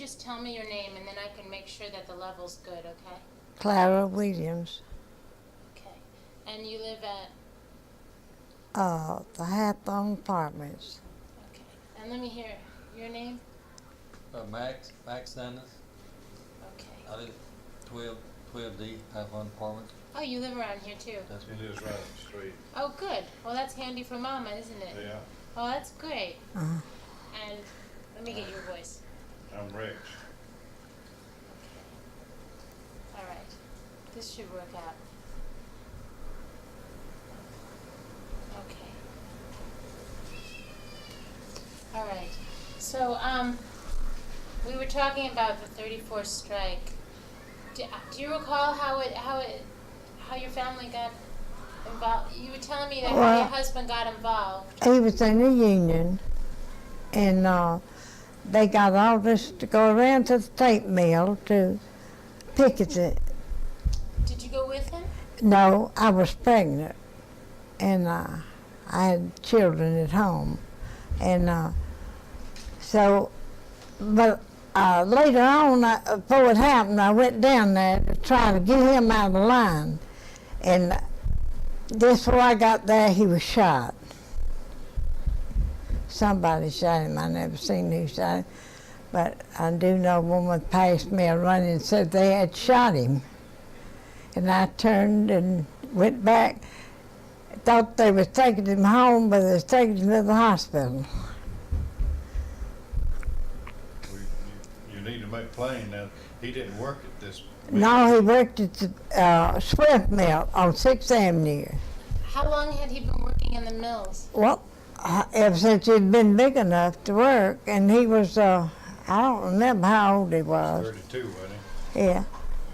just tell me your name and then I can make sure that the level's good, okay? Clara Williams. Okay. And you live at? The Hathorne Apartments. Okay. And let me hear your name. Max Sanders. Okay. I live 12D, Hathorne Apartments. Oh, you live around here too? That's He lives right up the street. Oh, good. Well, that's handy for Mama, isn't it? Yeah, Oh, that's great. Uh, And let me get your voice. I'm Rex. All right. This should work out. Okay. All right. So, we were talking about the 34th strike. Do you recall how your family got involved? You were telling me that how Well, your husband got involved. he was in the union, and they got orders to go around to the tape mill to picket it. Did you go with him? No, I was pregnant, and I had children at home, and so, but later on, before it happened, I went down there to try to get him out of the line, and just before I got there, he was shot. Somebody shot him. I never seen who shot him, but I do know a woman passed me running and said they had shot him. And I turned and went back. Thought they was taking him home, but they was taking him to the hospital. You need to make plain that he didn't work at this. No, he worked at the Swift Mill on 6th Avenue. How long had he been working in the mills? Well, ever since he'd been big enough to work, and he was, I don't remember how old he was. 32, wasn't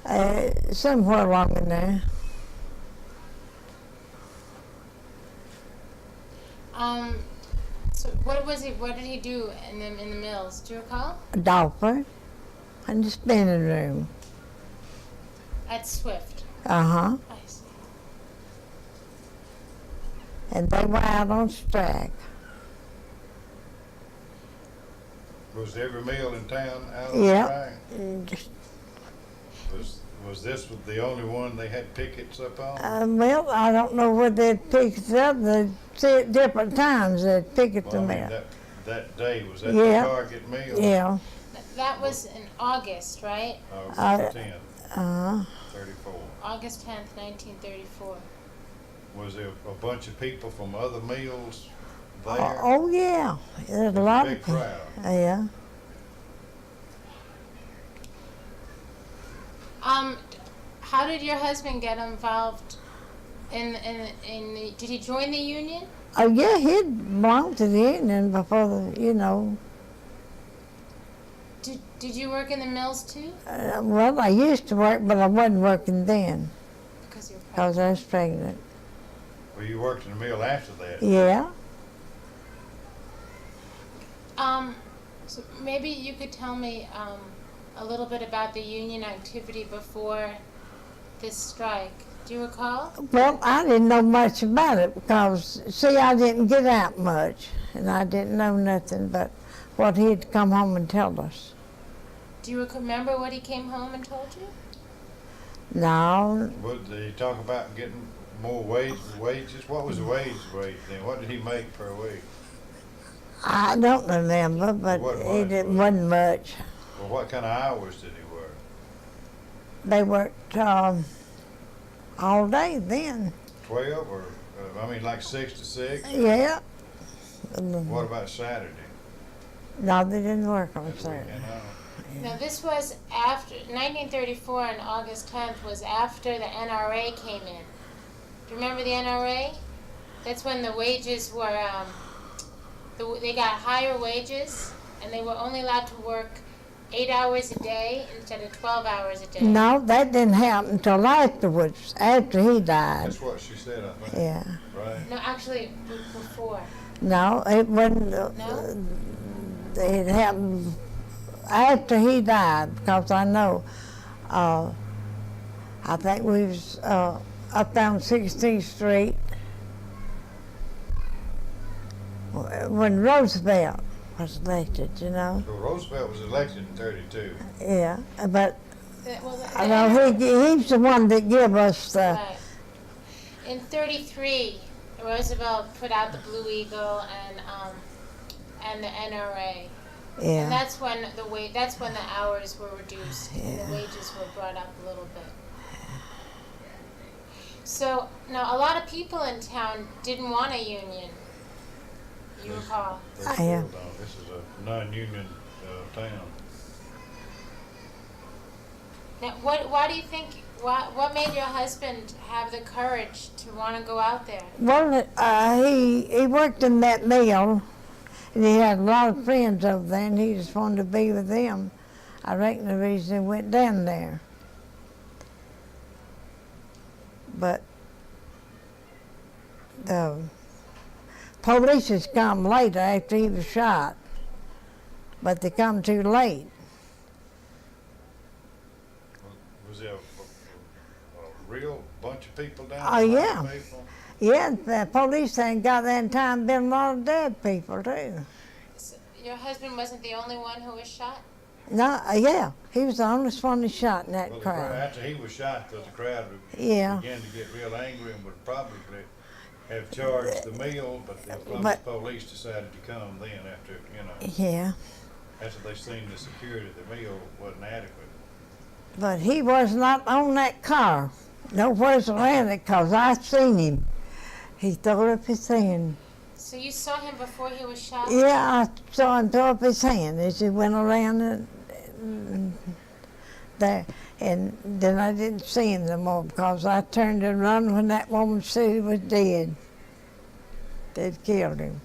Yeah, somewhere along in there. So what did he do in the mills? Do you recall? A dolphin in the spinning room. At Swift. Uh-huh. I see. And they were out on strike. he? Was every mill in town out on Yeah. strike? Just, Was this the only one they had pickets up on? well, I don't know where they'd pick it up. They'd see it different times. They'd pick it Well, to I me. mean, that day, was that Yeah. the Target mill? Yeah. That was in August, right? August 10th, Uh, 34. August 10th, 1934. Was there a bunch of people from other mills oh, there? oh, yeah. There's a lot Big of people. crowd. Yeah. How did your husband get involved did he join the union? Oh, yeah, he'd belonged to the union before the. Did you work in the mills too? Well, I used to work, but I wasn't working then Because you're pregnant. because I was pregnant. Well, you worked in the mill after that? Yeah. So maybe you could tell me a little bit about the union activity before this strike. Do you recall? Well, I didn't know much about it because, see, I didn't get out much, and I didn't know nothing but what he'd come home and tell us. Do you remember what he came home and told you? No, What, did he talk about getting more wages? What was the wage rate then? What did he make per week? I don't remember, but What it was? wasn't much. Well, what kind of hours did he work? They worked all day then. 12 or, like 6 to 6? Yeah. What about Saturday? No, they didn't work on That Saturday. weekend off? Now this was after 1934 on August 10th was after the NRA came in. Do you remember the NRA? That's when the wages were they got higher wages and they were only allowed to work 8 hours a day instead of 12 hours a day. No, that didn't happen until afterwards, after he died. That's what she said, I think. Yeah. Right? No, actually before. No, it wasn't. No? It happened after he died, because I know, I think we was up down 16th Street when Roosevelt was elected, you know. So Roosevelt was elected in 32. Yeah, but Well, I know he's the one that gave us the. right. In 33, Roosevelt put out the Blue Eagle and the NRA. And Yeah. that's when the hours were reduced and the wages were brought up a little bit. So now a lot of people in town didn't want a union. You recall? They I still am. don't. This is a non-union town. Now, why do you think? What made your husband have the courage to want to go out there? Well, he worked in that mill, and he had a lot of friends over there, and he just wanted to be with them. I reckon the reason he went down there. But the police has come later after he was shot, but they come too late. Was there a real bunch of people down Oh, there? yeah. Black people? Yeah, the police ain't got there in time. Been a lot of dead people too. So your husband wasn't the only one who was shot? No, yeah, he was the only one that shot in that Well, crowd. after he was shot, the crowd Yeah. began to get real angry and would probably have charged the mill, but the But- police decided to come then after, Yeah, after they seen the security of the mill wasn't adequate. but he was not on that car. Nowhere's around it, 'cause I seen him. He threw up his hand. So you saw him before he was shot? Yeah, I saw him throw up his hand as he went around there. And then I didn't see him no more because I turned and run when that woman said he was dead. They'd killed him.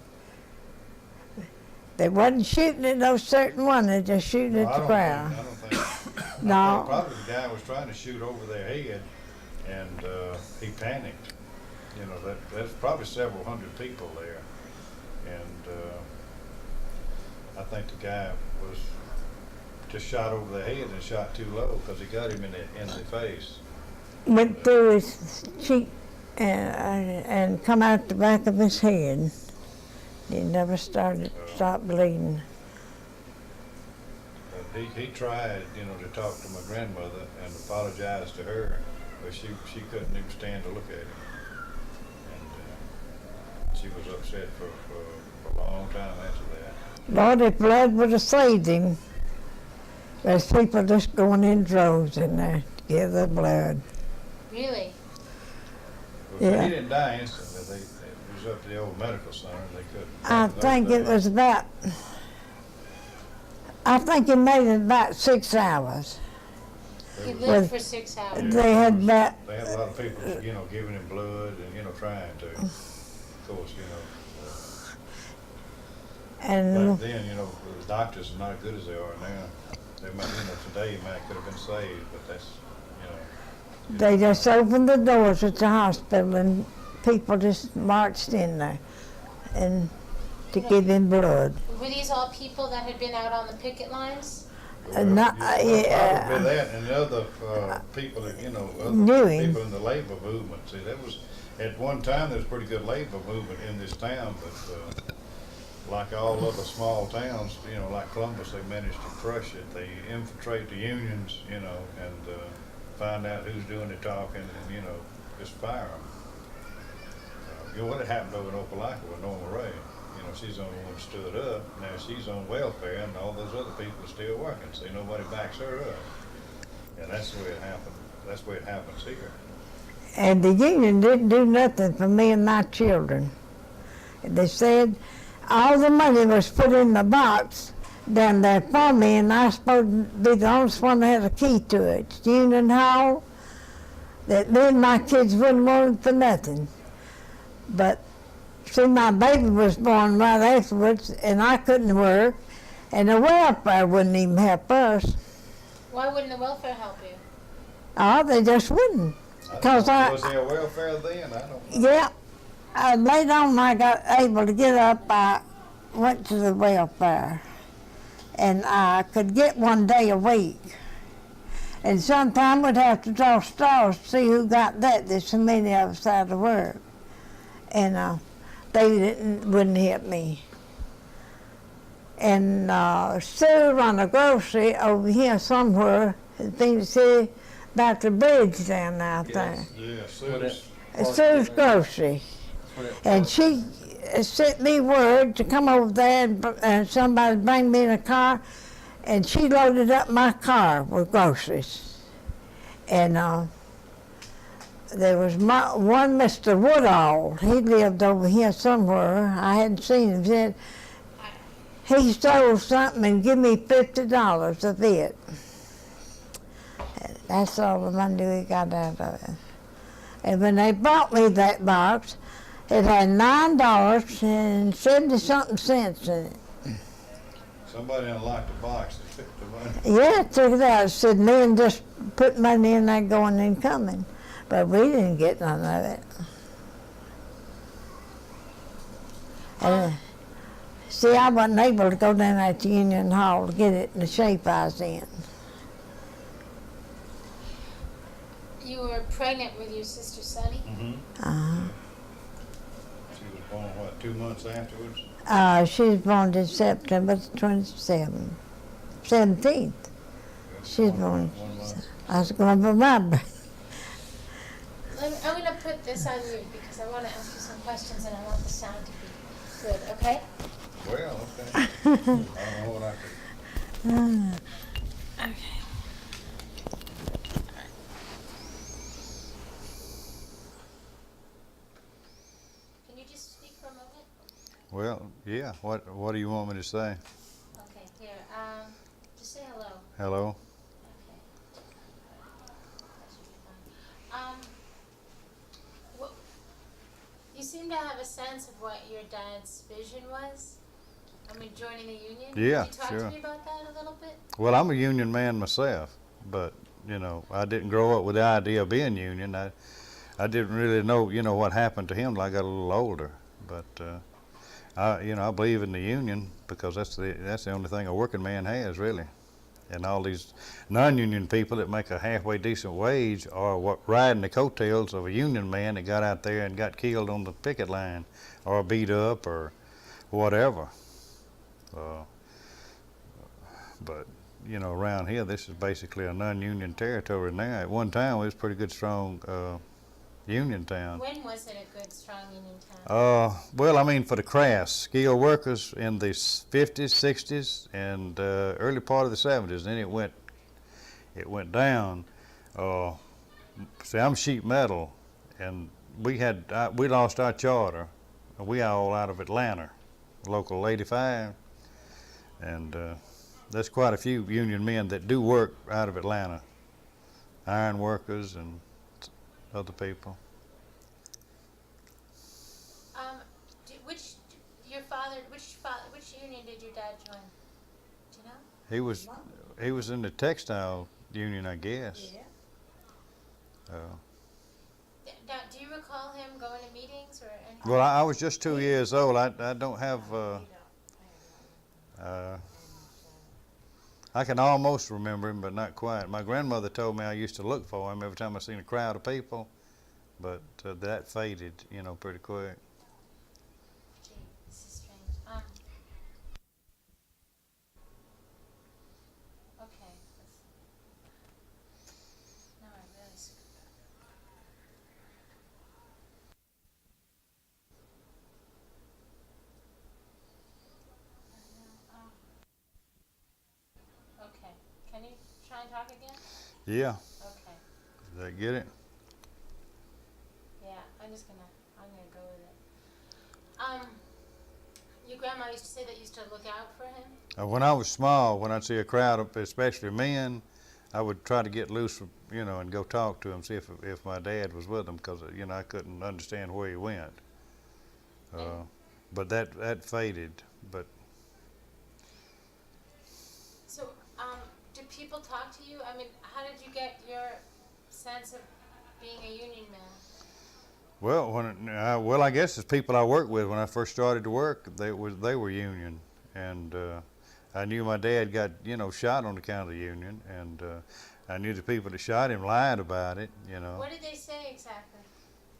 They wasn't shooting at no certain one, they just shooting No, at the crowd. I don't think. I think No, probably the guy was trying to shoot over their head, and he panicked. There's probably several hundred people there, and I think the guy was just shot over the head and shot too low because he got him in the face. went through his cheek and come out the back of his head. He never stopped bleeding. But he tried, to talk to my grandmother and apologize to her, but she couldn't even stand to look at him. And she was upset for a long time after that. Lord, if blood would have saved him, there's people just going in droves in there to give their blood. Really? But Yeah. he didn't die instantly. It was up to the old medical center. They couldn't. I think it was about, I think he made it about 6 hours. He was- lived Well, for 6 hours. They had about, They had a lot of people, giving him blood and, trying to. Of course, and back then, the doctors are not as good as they are now. They might, today he might could have been saved, but that's, they just opened the doors at the hospital and people just marched in there and to give him blood. Were these all people that had been out on the picket lines? Not- Probably yeah. that and the other people that, other Knew him. people in the labor movement. See, that was, at one time, there was pretty good labor movement in this town, but like all other small towns, like Columbus, they managed to crush it. They infiltrate the unions, and find out who's doing the talking and, just fire them. What had happened over in Opelika with Norma Ray? She's the only one who stood up. Now she's on welfare and all those other people are still working. See, nobody backs her up. And that's the way it happened. That's the way it happens here. And the union didn't do nothing for me and my children. They said all the money was put in the box down there for me, and I was supposed to be the only one that had a key to it. Union Hall, that me and my kids wouldn't want it for nothing. But see, my baby was born right afterwards, and I couldn't work, and the welfare wouldn't even help us. Why wouldn't the welfare help you? Oh, they just wouldn't. Was there welfare then? I don't know. Yeah. Later on, I got able to get up. I went to the welfare, and I could get 1 day a week. And sometimes we'd have to draw straws to see who got that. There's so many of us out of work, and they wouldn't help me. And Sue run a grocery over here somewhere. I think see about the bridge down there, I think. Yeah, Sue's grocery. And she sent me word to come over there and somebody bring me in a car. And she loaded up my car with groceries. And there was one Mr. Woodall. He lived over here somewhere. I hadn't seen him yet. He stole something and give me $50 of it. That's all the money we got out of it. And when they bought me that box, it had $9 and 70-something cents in it. somebody unlocked the box and took the money. Yeah, took it out. Said men just put money in there going and coming. But we didn't get none of it. And, see, I wasn't able to go down at the Union Hall to get it in the shape I was in. You were pregnant with your sister Sunny? Uh-huh. She was born, what, 2 months afterwards? She was born in September 27th, 17th. She was born. 1 month. I was going for my birthday. I'm going to put this on you because I want to ask you some questions and I want the sound to be good, okay? Well, okay. I don't know what I could. Okay. Can you just speak for a moment? Well, yeah, what do you want me to say? Okay, here. Just say hello. Hello? Okay. That should be fine. You seem to have a sense of what your dad's vision was. I mean, joining the union. Yeah, Can you talk sure. to me about that a little bit? Well, I'm a union man myself, but, you know, I didn't grow up with the idea of being union. I didn't really know, you know, what happened to him till I got a little older. But, I believe in the union because that's the only thing a working man has, really. And all these non-union people that make a halfway decent wage are riding the coattails of a union man that got out there and got killed on the picket line or beat up or whatever. But, you know, around here, this is basically a non-union territory now. At one time, it was a pretty good, strong union town. When was it a good, strong union town? Well, I mean, for the crafts, skilled workers in the 50s, 60s, and early part of the 70s. Then it went down. See, I'm sheet metal, and we lost our charter. We all out of Atlanta, local 85, and there's quite a few union men that do work out of Atlanta, iron workers and other people. Which union did your dad join? Do you know? He was in the textile union, I guess. Yeah. Now, do you recall him going to meetings or anything? Well, I was just 2 years old. I don't have. I can almost remember him, but not quite. My grandmother told me I used to look for him every time I seen a crowd of people, but that faded, you know, pretty quick. Gee, this is strange. Okay. No, I really screwed up. Okay. Can you try and talk again? Yeah. Okay. Did that get it? Yeah, I'm gonna go with it. Your grandma used to say that you used to look out for him? When I was small, when I'd see a crowd of especially men, I would try to get loose, you know, and go talk to him, see if my dad was with him, because, you know, I couldn't understand where he went. But that faded. But So, do people talk to you? I mean, how did you get your sense of being a union man? well, I guess it's people I worked with when I first started to work. They were union, and I knew my dad got, you know, shot on account of the union, and I knew the people that shot him lied about it, you know. What did they say exactly?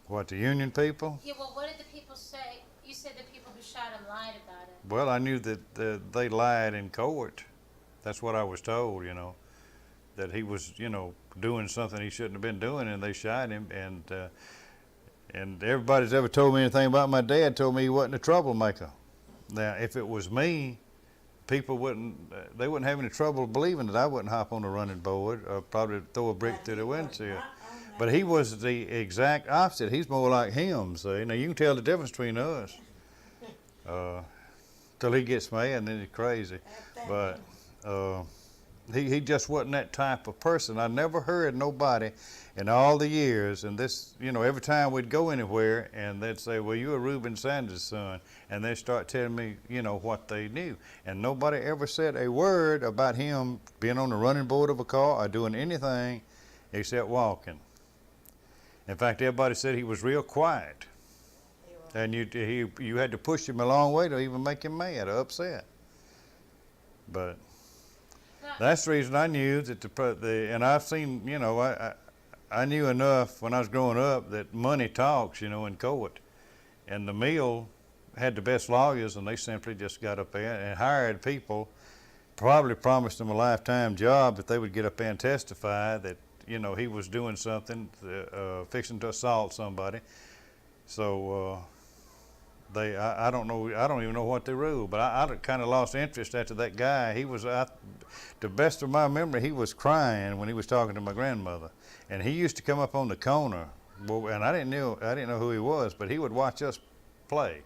What, the union people? Yeah, well, what did the people say? you said the people who shot him lied about it. Well, I knew that they lied in court. That's what I was told, that he was, doing something he shouldn't have been doing, and they shot him. And everybody's ever told me anything about my dad told me he wasn't a troublemaker. Now, if it was me, people they wouldn't have any trouble believing that I wouldn't hop on the running board or probably throw a brick through the windshield. But he was the exact opposite. He's more like him. So now you can tell the difference between us. Till he gets mad and then he's crazy. But he just wasn't that type of person. I never heard nobody in all the years, and this, every time we'd go anywhere and they'd say, well, you're Reuben Sanders' son, and they'd start telling me, what they knew. And nobody ever said a word about him being on the running board of a car or doing anything except walking. In fact, everybody said he was real quiet. And you had to push him a long way to even make him mad or upset. But that's the reason I knew that and I've seen, I knew enough when I was growing up that money talks, in court. And the mill had the best lawyers, and they simply just got up there and hired people, probably promised them a lifetime job if they would get up there and testify that, he was doing something, fixing to assault somebody. So I don't know, I don't even know what they ruled, but I kind of lost interest after that guy. He was, to the best of my memory, he was crying when he was talking to my grandmother. And he used to come up on the corner, and I didn't know who he was, but he would watch us play.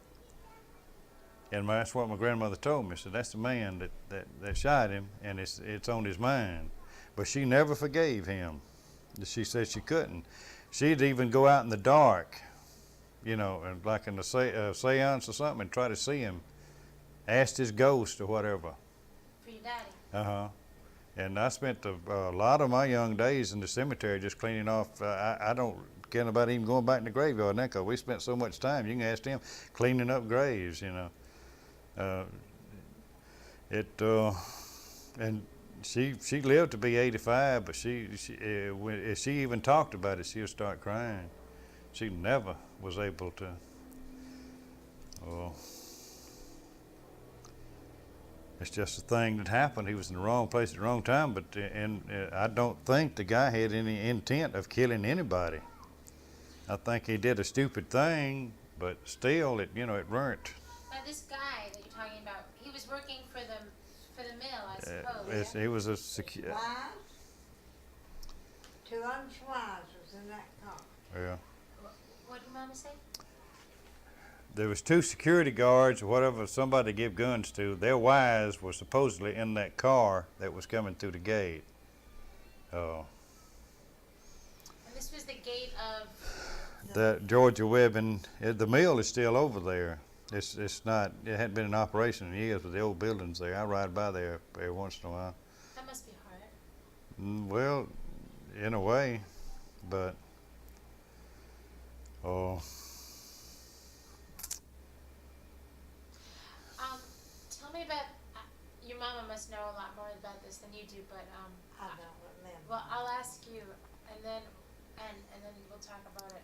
And that's what my grandmother told me. So that's the man that shot him, and it's on his mind. But she never forgave him. She said she couldn't. She'd even go out in the dark, and like in a seance or something, and try to see him, asked his ghost or whatever. For your daddy. Uh-huh. And I spent a lot of my young days in the cemetery just cleaning off. I don't care about even going back in the graveyard now, because we spent so much time. You can ask him cleaning up graves, and she lived to be 85, but if she even talked about it, she would start crying. She never was able to. It's just a thing that happened. He was in the wrong place at the wrong time, but I don't think the guy had any intent of killing anybody. I think he did a stupid thing, but still, it weren't. Now, this guy that you're talking about, he was working for the mill, I suppose. He was a Wives? 2 wives was in that car. Yeah. What did Mama say? There was 2 security guards or whatever somebody gave guns to. Their wives were supposedly in that car that was coming through the gate. And this was the gate of The Georgia Webbing. The mill is still over there. It's not. It hadn't been in operation in years, but the old building's there. I ride by there every once in a while. That must be hard. Well, in a way, but Tell me about your mama must know a lot more about this than you do, but I don't remember. well, I'll ask you, and then we'll talk about it.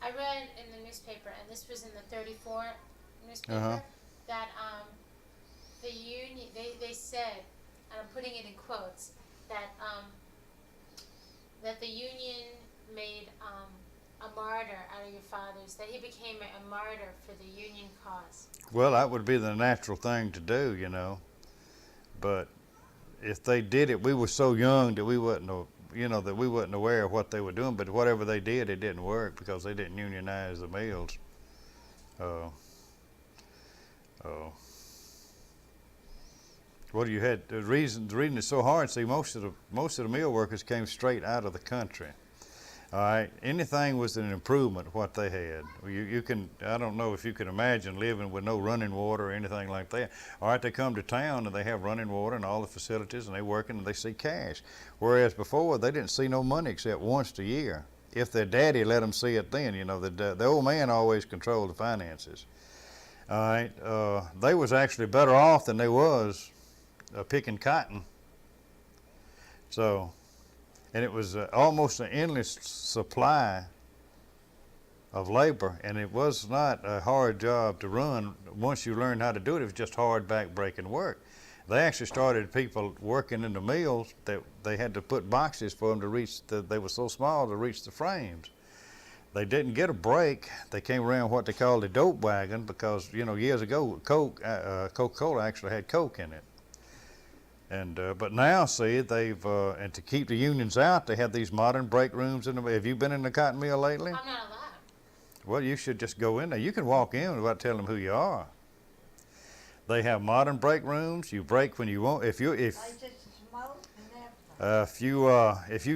I read in the newspaper, and this was in the 34 newspaper, that the union, they said, and I'm putting it in quotes, that the union made a martyr out of your father's, that he became a martyr for the union cause. well, that would be the natural thing to do, But if they did it, we were so young that we wasn't aware of what they were doing. But whatever they did, it didn't work because they didn't unionize the mills. Well, you had the reason it's so hard. See, most of the mill workers came straight out of the country. All right, anything was an improvement what they had. You can, I don't know if you can imagine living with no running water or anything like that. All right, they come to town and they have running water and all the facilities, and they working and they see cash. Whereas before they didn't see no money except once a year. If their daddy let them see it then, the old man always controlled the finances. All right, they was actually better off than they was picking cotton. So. And it was almost an endless supply of labor, and it was not a hard job to run. Once you learned how to do it, it was just hard back-breaking work. They actually started people working in the mills that they had to put boxes for them to reach, they were so small to reach the frames. They didn't get a break. They came around what they called a dope wagon because, you know, years ago, Coca-Cola actually had Coke in it. And but now, see, they've and to keep the unions out, they have these modern break rooms in the. Have you been in the cotton mill lately? I'm not allowed. Well, you should just go in there. You can walk in without telling them who you are. They have modern break rooms. You break when you want. If you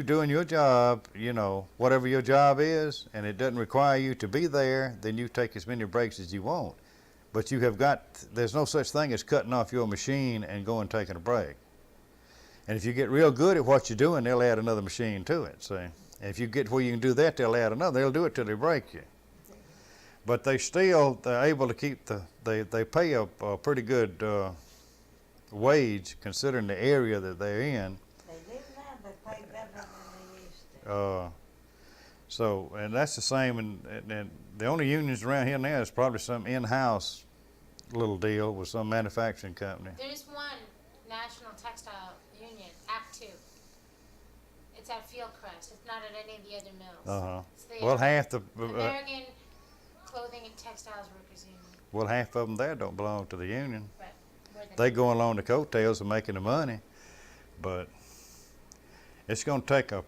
doing your job, you know, whatever your job is, and it doesn't require you to be there, then you take as many breaks as you want. But you have got, there's no such thing as cutting off your machine and going and taking a break. And if you get real good at what you're doing, they'll add another machine to it, see. And if you get where you can do that, they'll add another. They'll do it till they break you. But they're able to keep they pay a pretty good wage considering the area that they're in. They do now, they pay better than they used to. So, and that's the same, and the only unions around here now is probably some in-house little deal with some manufacturing company. There's one National Textile Union, Act 2. It's at Fieldcrest. It's not at any of the other mills. It's the Well, half the American Clothing and Textiles Workers Union. half of them there don't belong to the union. Right. They go along the coattails of making the money, but it's going to take a.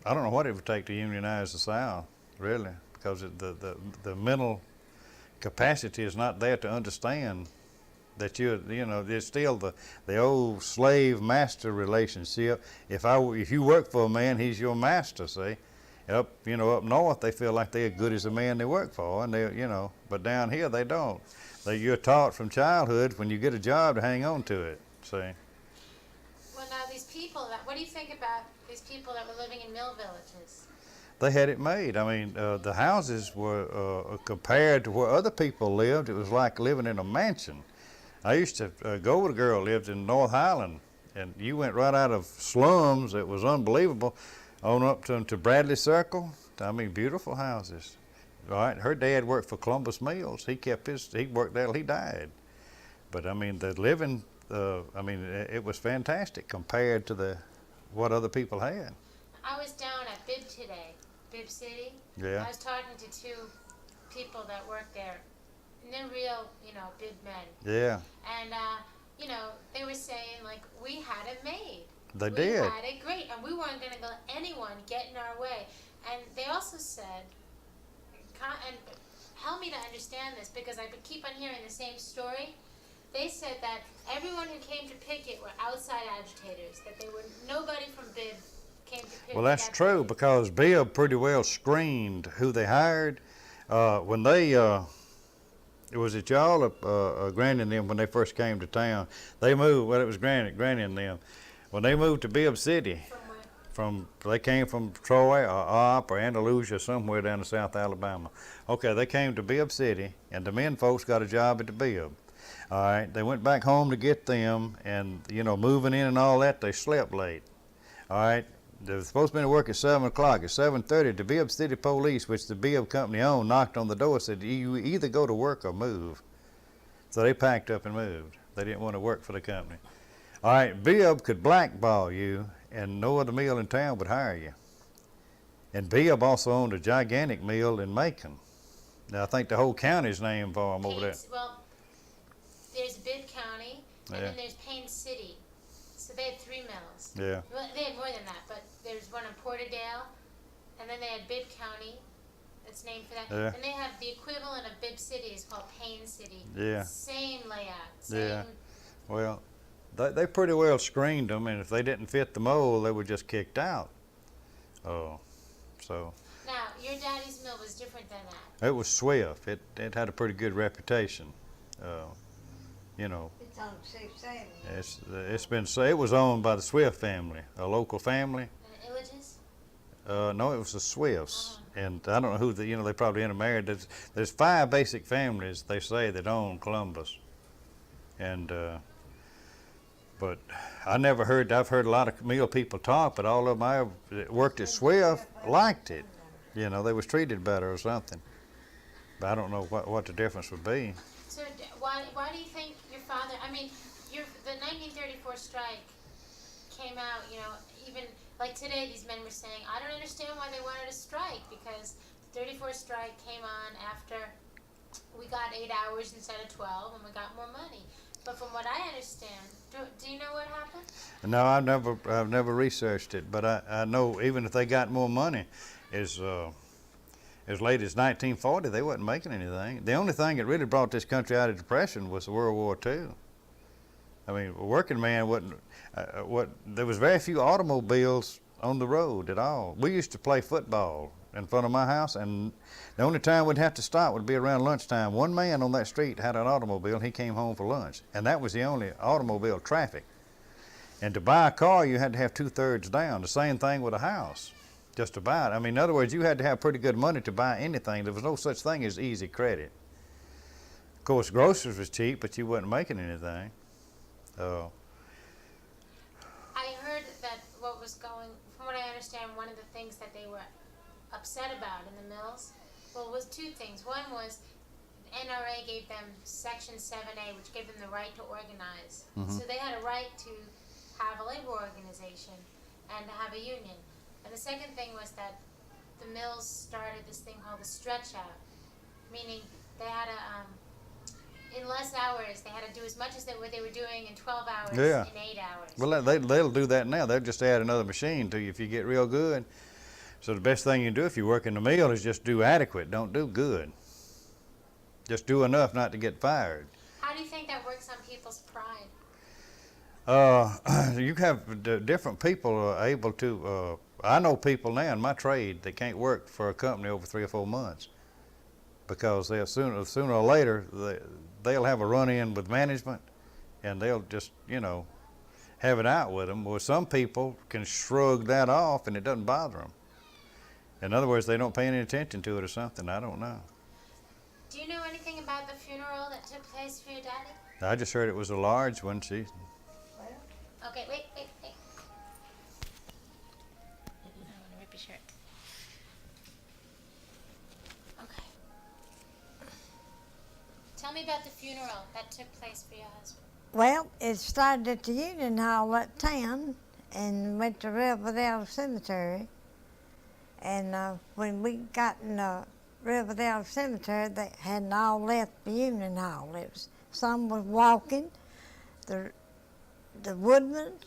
I don't know what it would take to unionize the South, really, because the mental capacity is not there to understand that you know, there's still the old slave master relationship. If you work for a man, he's your master. See, up north they feel like they're as good as the man they work for, and but down here they don't. You're taught from childhood when you get a job to hang on to it. See. Well, now these people, what do you think about these people that were living in mill villages? They had it made. I mean, the houses were, compared to where other people lived, it was like living in a mansion. I used to go with a girl who lived in North Highland, and you went right out of slums. It was unbelievable, on up to Bradley Circle. I mean, beautiful houses. All right, her dad worked for Columbus Mills. He worked there till he died. But I mean, the living, it was fantastic compared to what other people had. I was down at Bibb today, Bibb City. Yeah. I was talking to two people that work there, and they're real, big men. Yeah. And, they were saying, like, we had it made. They did. We had it great, and we weren't going to let anyone get in our way. And they also said, and help me to understand this, because I keep on hearing the same story. They said that everyone who came to picket were outside agitators, that nobody from Bibb came to picket. Well, that's true, because Bibb pretty well screened who they hired. When they, it was at y'all or Granny and them when they first came to town. They moved, well, it was Granny and them. When they moved to Bibb City, they came from Troy or Opp or Andalusia, somewhere down in South Alabama. Okay, they came to Bibb City, and the men folks got a job at the Bibb. All right, they went back home to get them, and moving in and all that, they slept late. All right, they were supposed to be to work at 7 o'clock. At 7:30, the Bibb City Police, which the Bibb company owned, knocked on the door and said, "You either go to work or move." So they packed up and moved. They didn't want to work for the company. All right, Bibb could blackball you, and no other mill in town would hire you. And Bibb also owned a gigantic mill in Macon. Now, I think the whole county's named for him over there. Well, there's Bibb County, and then there's Payne City. So they had 3 mills. Yeah. Well, they had more than that, but there's one in Porterdale, and then they had Bibb County. That's named for that. Yeah. And they have the equivalent of Bibb City is called Payne City. Yeah. Same layout. Yeah. Well, they pretty well screened them, and if they didn't fit the mold, they were just kicked out. Oh, so. Now, your daddy's mill was different than that. It was Swift. It had a pretty good reputation. It's on 16. It was owned by the Swift family, a local family. And Illages? No, it was the Swifts. And I don't know who they probably intermarried. There's 5 basic families, they say, that own Columbus. And, but I've heard a lot of mill people talk, but all of them I worked at Swift liked it. You know, they was treated better or something. But I don't know what the difference would be. So why do you think your father? I mean, the 1934 strike came out. You know, even like today, these men were saying, I don't understand why they wanted to strike because the 34 strike came on after we got 8 hours instead of 12, and we got more money. But from what I understand, do you know what happened? No, I've never researched it, but I know even if they got more money, as late as 1940, they wasn't making anything. The only thing that really brought this country out of depression was World War II. I mean, a working man wasn't. There was very few automobiles on the road at all. We used to play football in front of my house, and the only time we'd have to stop would be around lunchtime. One man on that street had an automobile, and he came home for lunch, and that was the only automobile traffic. And to buy a car, you had to have 2/3 down. The same thing with a house, just to buy it. I mean, in other words, you had to have pretty good money to buy anything. There was no such thing as easy credit. Of course, groceries was cheap, but you wasn't making anything. I heard that from what I understand, one of the things that they were upset about in the mills, well, was two things. One was NRA gave them Section 7A, which gave them the right to organize. So they had a right to have a labor organization and to have a union. And the second thing was that the mills started this thing called the stretch out, meaning they had in less hours, they had to do as much as what they were doing in 12 hours Yeah. in 8 hours. Well, they'll do that now. They'll just add another machine to you if you get real good. So the best thing you can do if you work in the mill is just do adequate. Don't do good. Just do enough not to get fired. How do you think that works on people's pride? You have different people are able to. I know people now in my trade that can't work for a company over 3 or 4 months because they'll sooner or later they'll have a run-in with management, and they'll just have it out with them. Well, some people can shrug that off and it doesn't bother them. In other words, they don't pay any attention to it or something. I don't know. Do you know anything about the funeral that took place for your daddy? I just heard it was a large one. Okay, wait. I want to rip your shirt. Okay. Tell me about the funeral that took place for your husband. Well, it started at the Union Hall uptown and went to Riverdale Cemetery. And when we got in Riverdale Cemetery, they hadn't all left the Union Hall. Some was walking, the Woodmans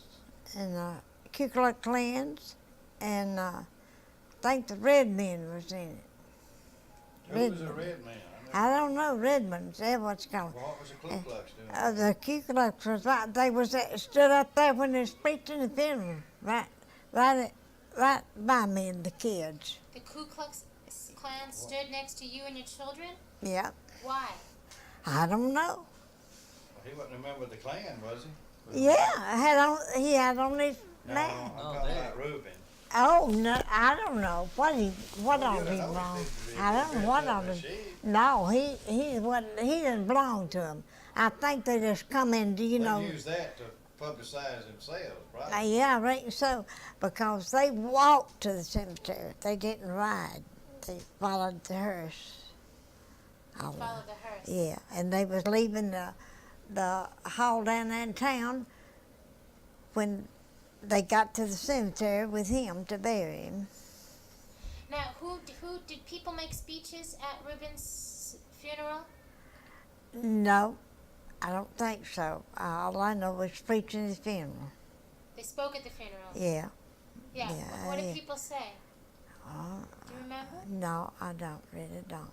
and the Ku Klux Klans, and I think the Red Men was in it. Who was a red man? I don't know, Redmonds, that's what it's called. What was the Ku Klux doing? The Ku Klux was right. They was stood up there when they was preaching the funeral, right by me and the kids. The Ku Klux Klan stood next to you and your children? Yeah. Why? I don't know. Well, he wasn't a member of the Klan, was he? Yeah, he had on his neck. I'm talking about Reuben. Oh no, I don't know what all he belonged. I don't know what all he. No, he didn't belong to him. I think they just come in, They use that to publicize themselves, right? Yeah, I reckon so, because they walked to the cemetery. They didn't ride. They followed the hearse. Followed the hearse. Yeah, and they was leaving the hall down there in town when they got to the cemetery with him to bury him. Now, who did people make speeches at Reuben's funeral? No, I don't think so. All I know was preaching his funeral. They spoke at the funeral. Yeah. Yeah. Yeah, What did yeah. people say? Do you remember? No, I really don't.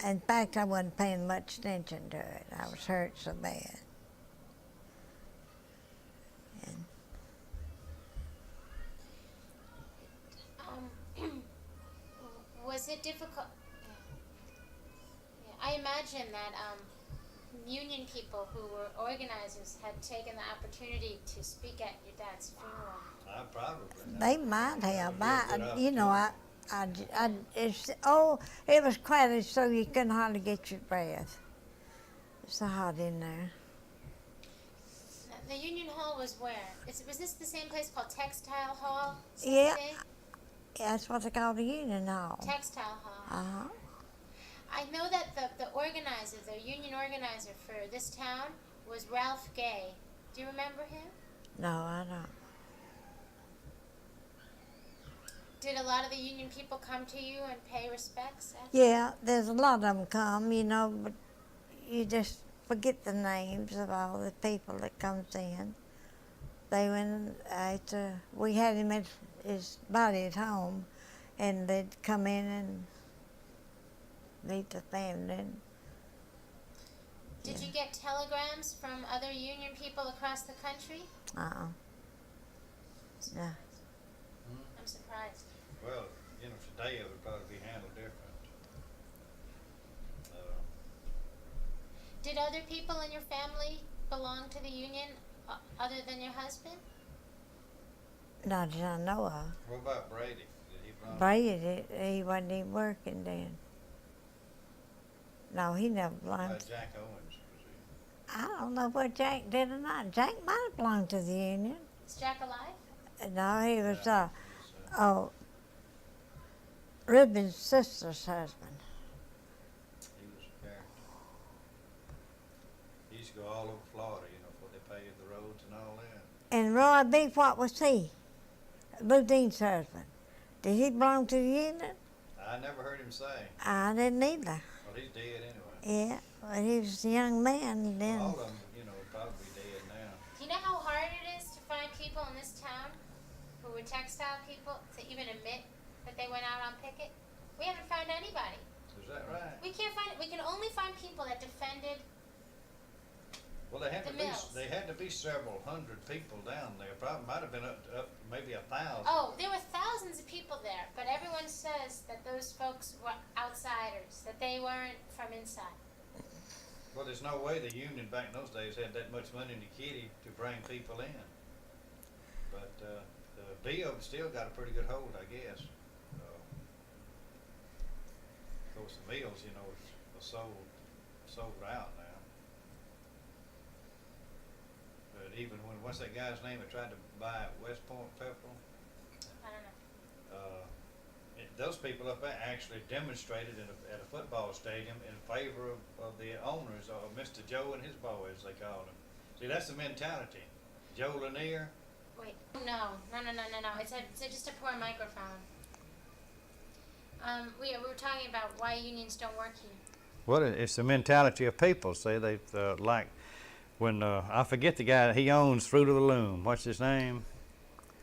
In fact, I wasn't paying much attention to it. I was hurt so bad. And Was it difficult? Yeah. I imagine that union people who were organizers had taken the opportunity to speak at your dad's funeral. I probably. they might have. It was crowded so you couldn't hardly get your breath. It's so hot in there. The Union Hall was where? Was this the same place called Textile Hall? Yeah. That's what they call the union hall. Textile hall. Uh-huh. I know that the organizer, the union organizer for this town was Ralph Gay. Do you remember him? No, I don't. Did a lot of the union people come to you and pay respects? Yeah, there's a lot of them come, you know, but you just forget the names of all the people that comes in. They went, we had him at his body at home, and they'd come in and meet the family. Did you get telegrams from other union people across the country? Uh-uh. No. I'm surprised. Well, you know, today it would probably be handled different. Did other people in your family belong to the union other than your husband? Not that I know of. What about Brady? Did he belong? Brady, he wasn't even working then. No, he never What belonged. about Jack Owens? Was he? I don't know what Jack did or not. Jack might have belonged to the union. Is Jack alive? No, he was, Yeah, Reuben's sister's husband. he was a character. He used to go all over Florida, you know, before they paved the roads and all that. And Roy B., what was he? Lou Dean's husband. Did he belong to the union? I never heard him say. I didn't either. Well, he's dead anyway. Yeah, but he was a young man then. All of them, you know, would probably be dead now. Do you know how hard it is to find people in this town who were textile people to even admit that they went out on picket? We haven't found anybody. Is that right? We can't find. We can only find people that defended. Well, they had The to be. mills. They had to be several hundred people down there. Probably might have been up maybe 1,000. Oh, there were thousands of people there, but everyone says that those folks were outsiders, that they weren't from inside. Well, there's no way the union back in those days had that much money in the kitty to bring people in. But the bill still got a pretty good hold, I guess. Of course, the mills, you know, are sold out now. But even what's that guy's name that tried to buy West Point Pepperell? I don't know. Those people up there actually demonstrated at a football stadium in favor of the owners, or Mr. Joe and his boys, they called him. See, that's the mentality. Joe Lanier. Wait. No. It's just a poor microphone. We were talking about why unions don't work here. Well, it's the mentality of people. See, they like when I forget the guy. He owns Fruit of the Loom. What's his name?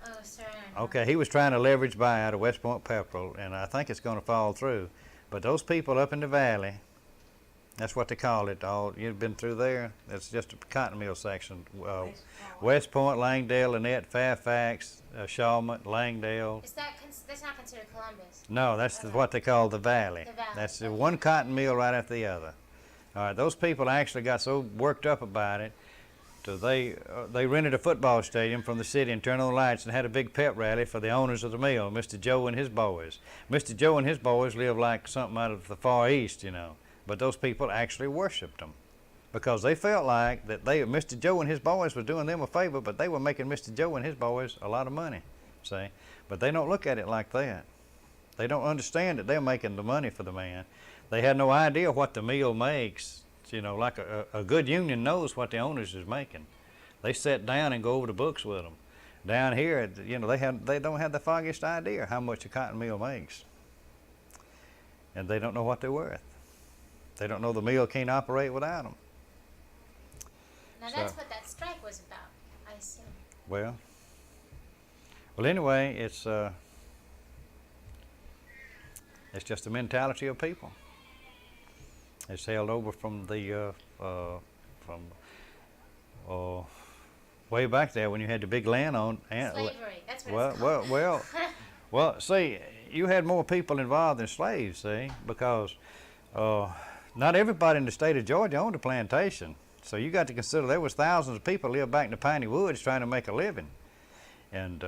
Oh, sir. I don't know. Okay, he was trying to leverage buy out of West Point Pepperell, and I think it's going to fall through. But those people up in the valley, that's what they call it. All you've been through there. It's just a cotton mill section. West Point, Langdale, Lynette, Fairfax, Shawmut, Langdale. That's not considered Columbus. No, that's what they call the valley. The valley. That's the one cotton mill right after the other. All right, those people actually got so worked up about it, so they rented a football stadium from the city and turned on the lights and had a big pep rally for the owners of the mill, Mr. Joe and his boys. Mr. Joe and his boys lived like something out of the Far East, you know. But those people actually worshipped them because they felt like that Mr. Joe and his boys were doing them a favor, but they were making Mr. Joe and his boys a lot of money, see. But they don't look at it like that. They don't understand that they're making the money for the man. They had no idea what the mill makes. You know, like a good union knows what the owners is making. They sit down and go over the books with them. Down here, you know, they don't have the foggiest idea how much a cotton mill makes. And they don't know what they're worth. They don't know the mill can't operate without them. Now that's what that strike was about, I assume. Well, anyway, it's just the mentality of people. It's held over from the way back there when you had the big land on. Slavery. That's what it's called. Well. See, you had more people involved than slaves. See, because not everybody in the state of Georgia owned a plantation. So you got to consider there was thousands of people lived back in the piney woods trying to make a living. And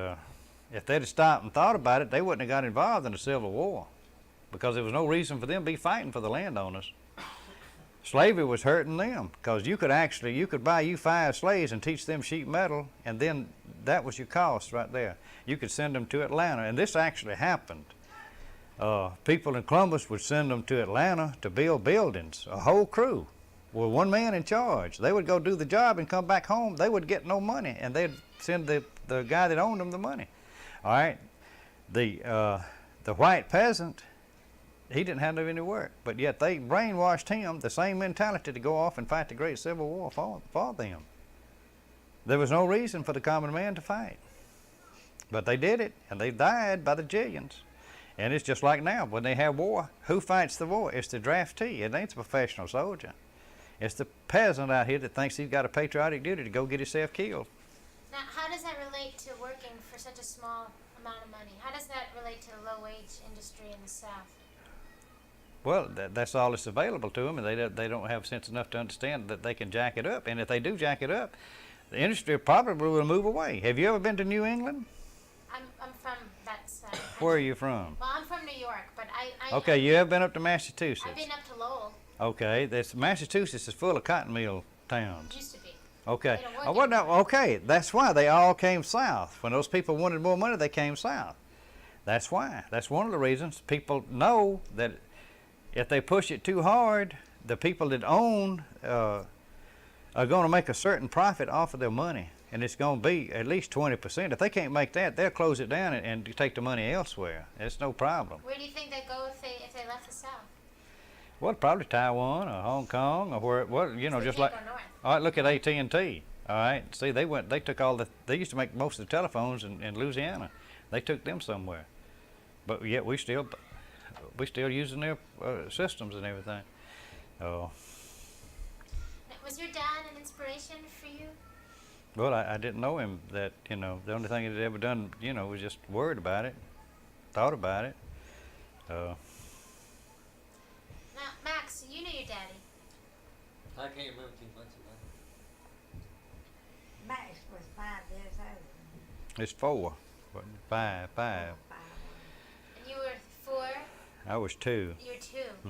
if they'd have stopped and thought about it, they wouldn't have got involved in the Civil War because there was no reason for them to be fighting for the landowners. slavery was hurting them, because you could buy you 5 slaves and teach them sheet metal, and then that was your cost right there. You could send them to Atlanta, and this actually happened. People in Columbus would send them to Atlanta to build buildings, a whole crew with one man in charge. They would go do the job and come back home. They would get no money, and they'd send the guy that owned them the money. All right, the white peasant, he didn't have any work, but yet they brainwashed him, the same mentality, to go off and fight the Great Civil War for them. There was no reason for the common man to fight, but they did it, and they died by the jillions. And it's just like now, when they have war, who fights the war? It's the draftee. It ain't the professional soldier. It's the peasant out here that thinks he's got a patriotic duty to go get himself killed. Now, how does that relate to working for such a small amount of money? How does that relate to the low-wage industry in the South? Well, that's all that's available to them, and they don't have sense enough to understand that they can jack it up. And if they do jack it up, the industry probably will move away. Have you ever been to New England? I'm from that side. Where are you from? Well, I'm from New York, but Okay, you have been up to Massachusetts? I've been up to Lowell. Okay, Massachusetts is full of cotton mill towns. Used to be. Okay. They don't work Oh, well, no, anymore. okay, that's why they all came south. When those people wanted more money, they came south. That's why. That's one of the reasons. People know that if they push it too hard, the people that own are going to make a certain profit off of their money, and it's going to be at least 20%. If they can't make that, they'll close it down and take the money elsewhere. It's no problem. Where do you think they'd go if they left the South? Well, probably Taiwan or Hong Kong or where, well, you know, They just can't like. go north. All right, look at AT&T. All right, see, they took all they used to make most of the telephones in Louisiana. They took them somewhere, but yet we still using their systems and everything. Oh. Was your dad an inspiration for you? Well, I didn't know him. That, you know, the only thing he'd ever done, you know, was just worried about it, thought about it. Now, Max, you knew your daddy. I can't remember too much about it. Max was 5 years old. It's 4, but 5. And you were 4. I was 2. You were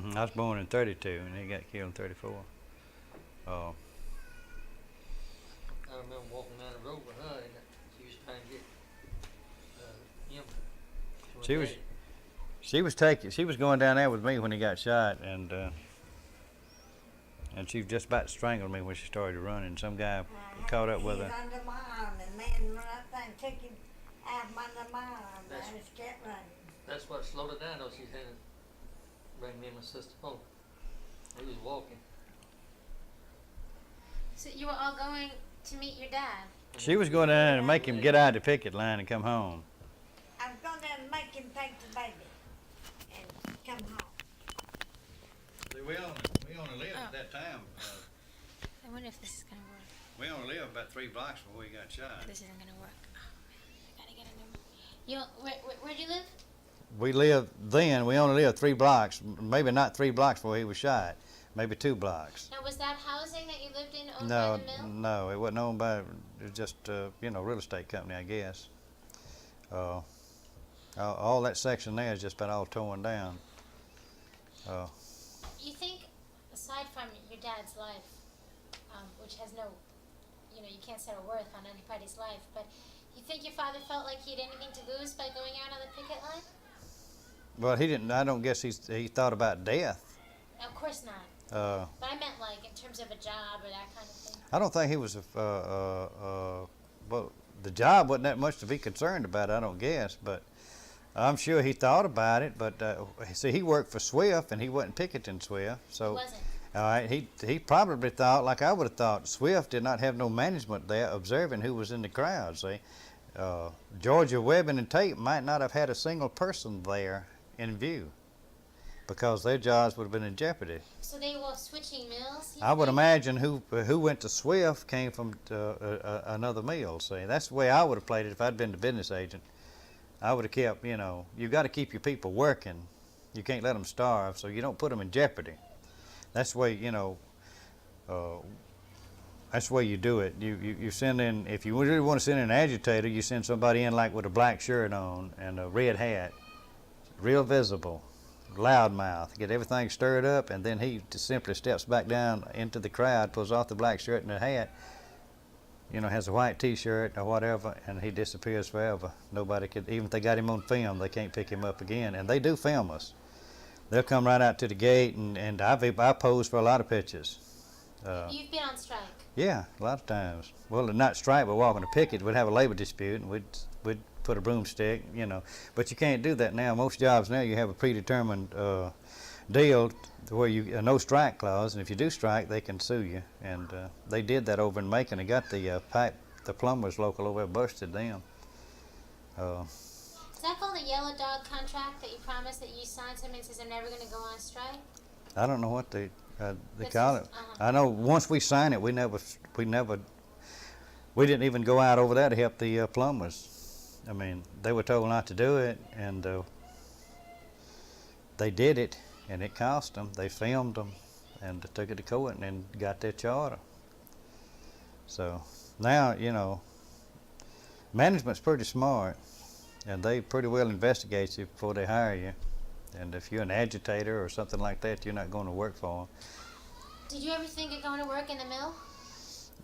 2. I was born in 32, and he got killed in 34. Oh. I remember walking down the road with her, and she was trying to get him. She was going down there with me when he got shot, and she was just about to strangle me when she started running. Some guy caught up with her. He was under my arm, and man run up there and took him out from under my arm, That's- and just kept running. That's what slowed her down, though. She had to bring me and my sister home. We was walking. So you were all going to meet your dad. She was going down there and make him get out of the picket line and come home. I was going down and make him take the baby and come home. We only lived at that time. I wonder if this is gonna work. We only lived about 3 blocks before he got shot. This isn't gonna work. I gotta get a new. Where'd you live? We only lived 3 blocks, maybe not 3 blocks before he was shot, maybe 2 blocks. Now, was that housing that you lived in owned No, by the mill? no, it wasn't owned by, it was just, real estate company, I guess. All that section there has just been all torn down. You think, aside from your dad's life, which has no, you can't set a worth on anybody's life, but you think your father felt like he had anything to lose by going out on the picket line? Well, he didn't, I don't guess he thought about death. Of course not. But I meant like in terms of a job or that kind of thing. I don't think he was, well, the job wasn't that much to be concerned about, I don't guess, but I'm sure he thought about it, but see, he worked for Swift, and he wasn't picketing Swift, so. He wasn't. All right, he probably thought, like I would have thought, Swift did not have no management there observing who was in the crowd, see. Georgia, Webbing, and Tate might not have had a single person there in view, because their jobs would have been in jeopardy. So they were switching mills? I would imagine who went to Swift came from another mill, see. That's the way I would have played it if I'd been the business agent. I would have kept, you got to keep your people working. You can't let them starve, so you don't put them in jeopardy. That's the way, that's the way you do it. You send in, if you really want to send in an agitator, you send somebody in like with a black shirt on and a red hat, real visible, loudmouth, get everything stirred up, and then he just simply steps back down into the crowd, pulls off the black shirt and the hat, has a white T-shirt or whatever, and he disappears forever. Nobody could, even if they got him on film, they can't pick him up again. And they do film us. They'll come right out to the gate, and I pose for a lot of pictures. You've been on strike. Yeah, a lot of times. Well, not strike, but walking a picket. We'd have a labor dispute, and we'd put a broomstick, But you can't do that now. Most jobs now, you have a predetermined deal where a no strike clause, and if you do strike, they can sue you. And they did that over in Macon. They got the plumbers local over there, busted them. Is that called a yellow dog contract that you promised that you signed? Somebody says I'm never going to go on strike. I don't know what they call it. I know once we signed it, we didn't even go out over there to help the plumbers. I mean, they were told not to do it, and they did it, and it cost them. They filmed them, and took it to court, and then got their charter. So now, management's pretty smart, and they pretty well investigate you before they hire you. And if you're an agitator or something like that, you're not going to work for them. Did you ever think of going to work in the mill?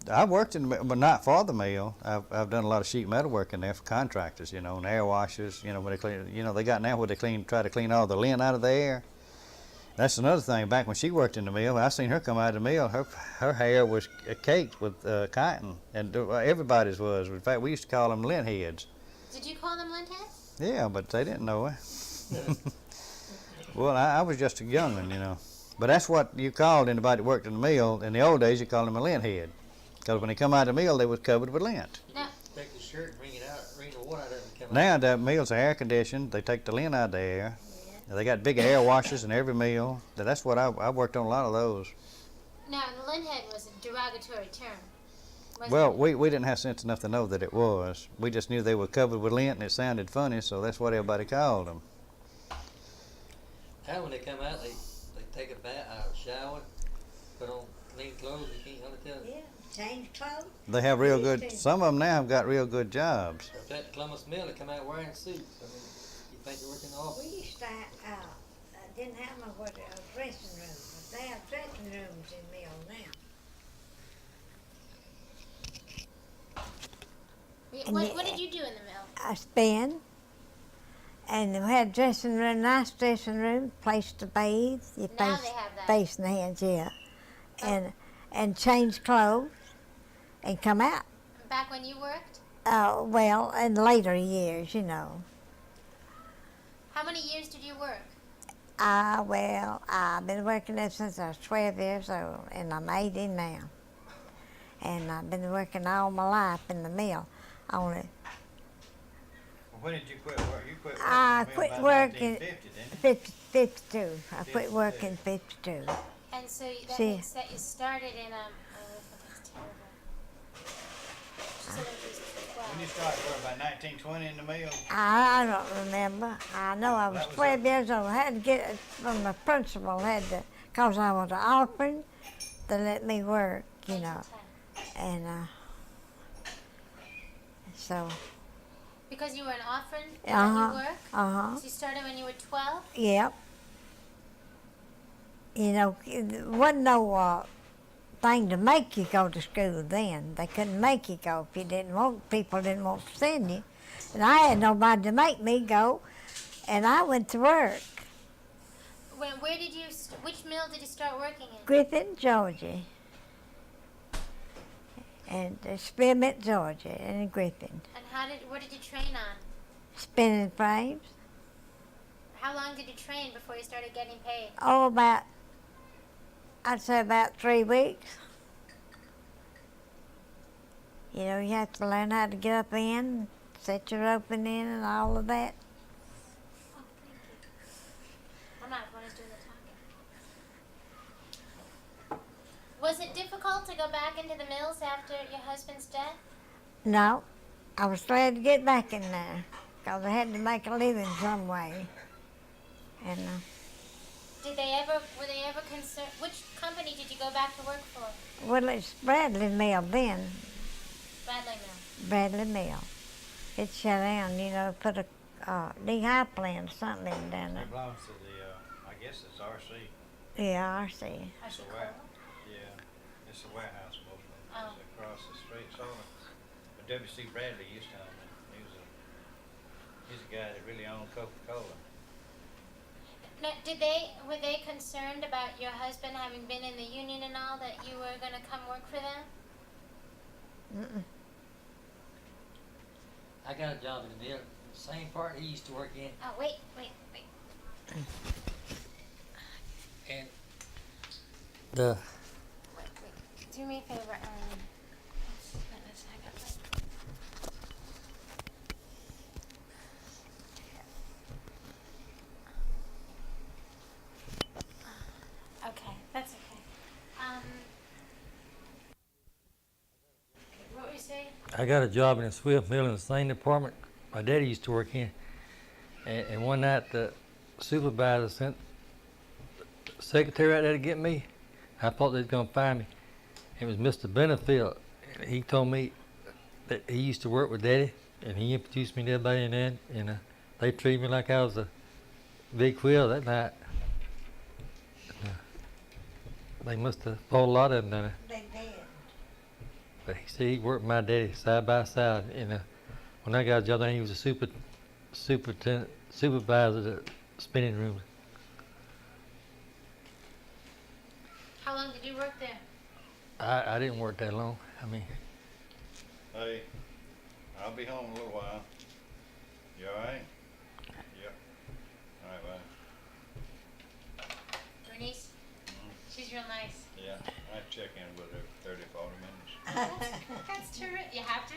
I worked in the mill, but not for the mill. I've done a lot of sheet metal work in there for contractors, and air washers. When they clean, they got now where they try to clean all the lint out of the air. That's another thing. Back when she worked in the mill, I seen her come out of the mill. Her hair was caked with cotton, and everybody's was. In fact, we used to call them lint heads. Did you call them lint heads? Yeah, but they didn't know it. Well, I was just a young'un, But that's what you called anybody that worked in the mill. In the old days, you called them a lint head. Because when they come out of the mill, they was covered with lint. No. Take the shirt and wring it out, wring the water out of it and come Now out. the mills are air conditioned. They take the lint out of the air. They got big air washers in every mill. That's what I worked on a lot of those. Now, the lint head was a derogatory term. Well, we didn't have sense enough to know that it was. We just knew they were covered with lint and it sounded funny, so that's what everybody called them. How when they come out, they take a bath, shower, put on clean clothes. You can't hardly tell. Yeah, change clothes. They have real good. Some of them now have got real good jobs. If that Columbus Mill, they come out wearing suits. I mean, you think they're working off? We used to didn't have no dressing rooms, but they have dressing rooms in mill now. What did you do in the mill? I spin, and we had dressing room, nice dressing room, place to bathe. You Now they have that. face in the hands, yeah, and change clothes, and come out. Back when you worked? Well, in later years, How many years did you work? Well, I've been working there since I was 12 years old, and I'm 80 now. And I've been working all my life in the mill. Only When did you quit work? You quit I quit working 52. I quit 52. working 52. And so that See. means that you started in that's terrible. She said it was 12. When you started work, about 1920 in the mill? I don't remember. I know I was That was 12 years old. I had to get it from the principal, because I was offering to let me work, 1910. And so, Because you were an orphan, Uh-huh. you work? uh-huh, So you started when you were 12? yep. It wasn't no thing to make you go to school then. They couldn't make you go if you didn't want. People didn't want to send you. And I had nobody to make me go, and I went to work. Where did you, which mill did you start working in? Griffin, Georgia. And Spearmint, Georgia, and Griffin. And what did you train on? Spinning frames. How long did you train before you started getting paid? Oh, I'd say about 3 weeks. You have to learn how to get up in, set your open in, and all of that. Oh, thank you. I'm not going to do the talking. Was it difficult to go back into the mills after your husband's death? No, I was glad to get back in there, because I had to make a living some way. And Were they ever concerned? Which company did you go back to work for? well, it's Bradley Mill then, Bradley Mill. Bradley Mill. It shut down, put a knee-high plant or something in down there. It belongs to the guess it's RC. Yeah, I see. I It's should a call. Yeah, it's a warehouse mostly. Oh. It's across the street. So, but W.C. Bradley used to own it. He's a guy that really owned Coca-Cola. Now, were they concerned about your husband having been in the union and all, that you were gonna come work for them? Mm-mm. I got a job in the same part he used to work in, Oh, wait. and the Wait. Do me a favor, I got okay, that's okay. What were you saying? I got a job in a Swift mill in the same department my daddy used to work in. And one night the supervisor sent the secretary out there to get me. I thought they was gonna find me. It was Mr. Benefield. He told me that he used to work with Daddy, and he introduced me to everybody in there, and they treated me like I was a big wheel that night. They must have thought a lot of them done it. They did. But he said he worked with my daddy side by side. And when I got a job there, he was a supervisor at the spinning room. How long did you work there? I didn't work that long. I mean, Hey, I'll be home in a little while. You all right? Yep. All right, bye. Bernice? She's real nice. Yeah, I check in with her 30, 40 minutes. That's terrific. You have to?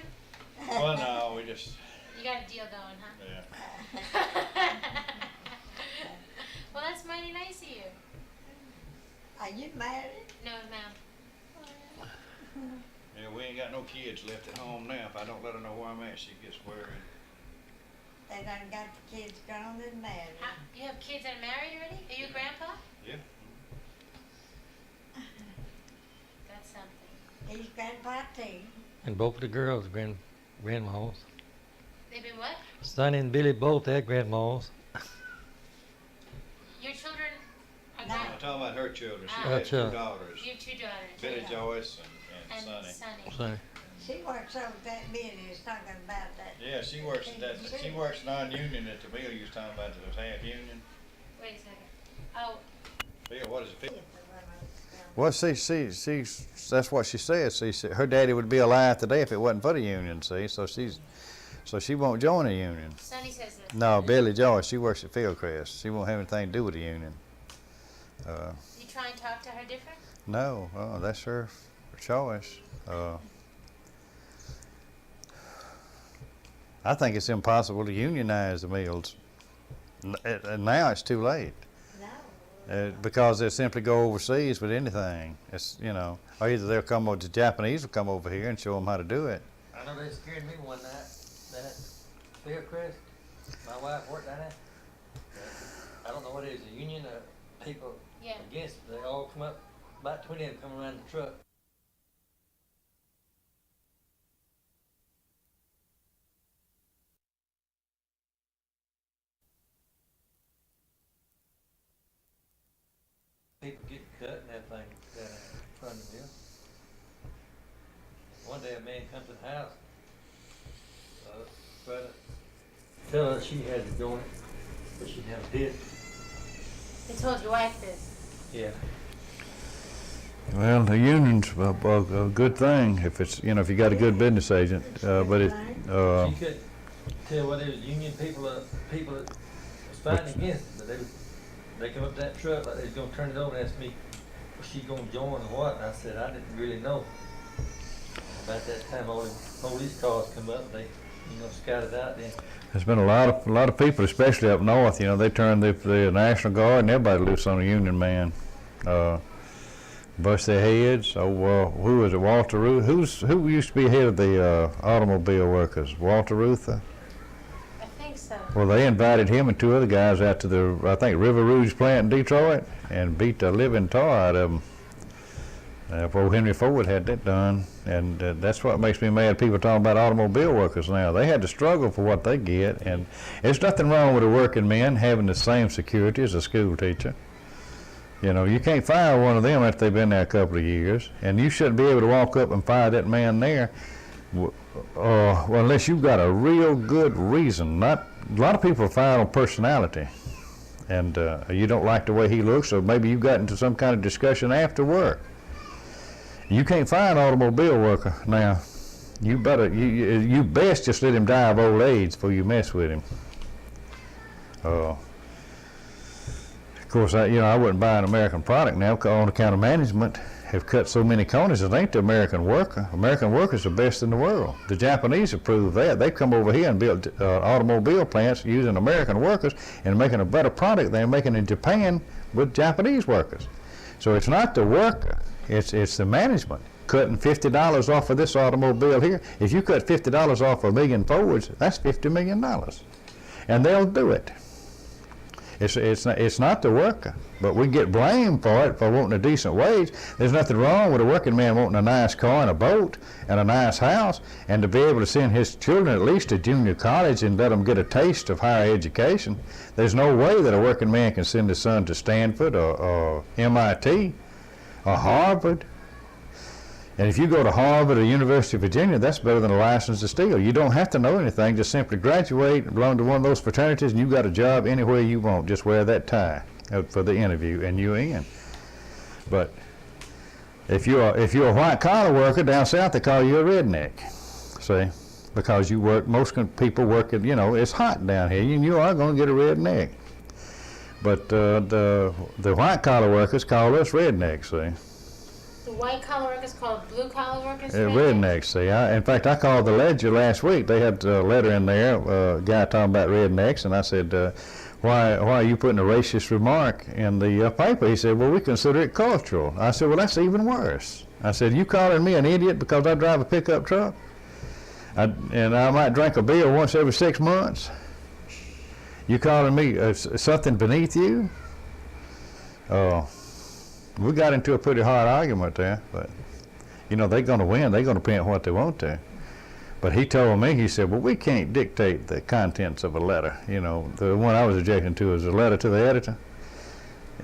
Well, no, we just, You got a deal going, huh? yeah. Well, that's mighty nice of you. Are you married? No, ma'am. Yeah, we ain't got no kids left at home now. If I don't let her know where I'm at, she gets worried. They done got the kids grown and married. You have kids that are married already? Are you a grandpa? Yeah. That's something. He's grandpa too. and both of the girls grandmas. They've been what? Sonny and Billy both had grandmas. Your children are No. I'm talking about her children. She Ah. has two Gotcha. daughters, You have two daughters. Billy Yeah. Joyce and And Sonny. Sonny. Sonny. She works over that business talking about that. Yeah, she works at that. She works non-union at the mill. You was talking about the half union. Wait a second. Oh, Bill, what is it? Well, see, that's what she said. See, her daddy would be alive today if it wasn't for the union. See, so she won't join the union. Sonny says this. No, Billy Joyce, she works at Fieldcrest. She won't have anything to do with the union. You try and talk to her different? No, that's her choice. I think it's impossible to unionize the mills. And now it's too late. No. Because they'll simply go overseas with anything. It's, or either they'll come over, the Japanese will come over here and show them how to do it. I know they scared me one night. That Fieldcrest, my wife worked down there. I don't know what it is, a union or people Yeah. against it. They all come up, about 20 of them come around the truck. People get cut and everything down in front of the mill. One day a man comes to the house, try to tell her she had to join it, but she never did. They told your wife this. Yeah. Well, the union's a good thing if it's, if you got a good business agent, but it, She couldn't tell whether it was union people or people that was fighting against it, but they come up to that truck like they was gonna turn it over and ask me, was she gonna join or what? And I said, I didn't really know. About that time, all the police cars come up, they, scattered out then. there's been a lot of people, especially up north, they turned the National Guard and everybody loose on a union man. Bust their heads. Who was it? Walter Ruth. Who used to be head of the automobile workers? Walter Ruth. I think so. Well, they invited him and two other guys out to the, I think, River Rouge plant in Detroit and beat the living tar out of them. Before Henry Ford had that done, and that's what makes me mad. People talking about automobile workers now. They had to struggle for what they get, and there's nothing wrong with a working man having the same security as a school teacher. You know, you can't fire one of them after they've been there a couple of years, and you shouldn't be able to walk up and fire that man there, well, unless you've got a real good reason. Not a lot of people are fired on personality, and you don't like the way he looks, or maybe you got into some kind of discussion after work. You can't fire an automobile worker now. You better, you best just let him die of old age before you mess with him. Of course, I wouldn't buy an American product now on account of management have cut so many corners. It ain't the American worker. American workers are best in the world. The Japanese have proved that. They've come over here and built automobile plants using American workers and making a better product than making in Japan with Japanese workers. So it's not the worker, it's the management. Cutting $50 off of this automobile here. If you cut $50 off a million Fords, that's $50 million. And they'll do it. It's not the worker, but we get blamed for it, for wanting a decent wage. There's nothing wrong with a working man wanting a nice car and a boat and a nice house, and to be able to send his children at least to junior college and let them get a taste of higher education. There's no way that a working man can send his son to Stanford or MIT or Harvard. And if you go to Harvard or University of Virginia, that's better than a license to steal. You don't have to know anything. Just simply graduate, belong to one of those fraternities, and you got a job anywhere you want. Just wear that tie for the interview, and you're in. But if you're a white-collar worker down south, they call you a redneck. See, because you work. Most people work at, it's hot down here, and you are going to get a redneck. But the white-collar workers call us rednecks. See. White-collar workers called blue-collar workers? Rednecks, see. In fact, I called the Ledger last week. They had a letter in there, a guy talking about rednecks, and I said, why are you putting a racist remark in the paper? He said, well, we consider it cultural. I said, well, that's even worse. I said, you calling me an idiot because I drive a pickup truck? And I might drink a beer once every 6 months? You calling me something beneath you? We got into a pretty hard argument there, but, they're going to win. They're going to print what they want to. But he told me, he said, well, we can't dictate the contents of a letter. The one I was objecting to was a letter to the editor.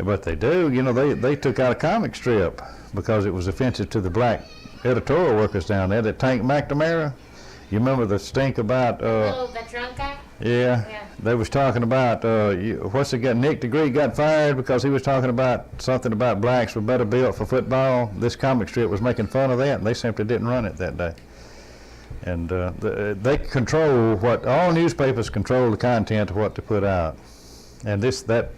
But they do. They took out a comic strip because it was offensive to the black editorial workers down there. That Tank McNamara, you remember the stink about... that drunk guy? Yeah. They was talking about, Nick DeGree got fired because he was talking about something about blacks were better built for football. This comic strip was making fun of that, and they simply didn't run it that day. And they control all newspapers control the content of what to put out. And that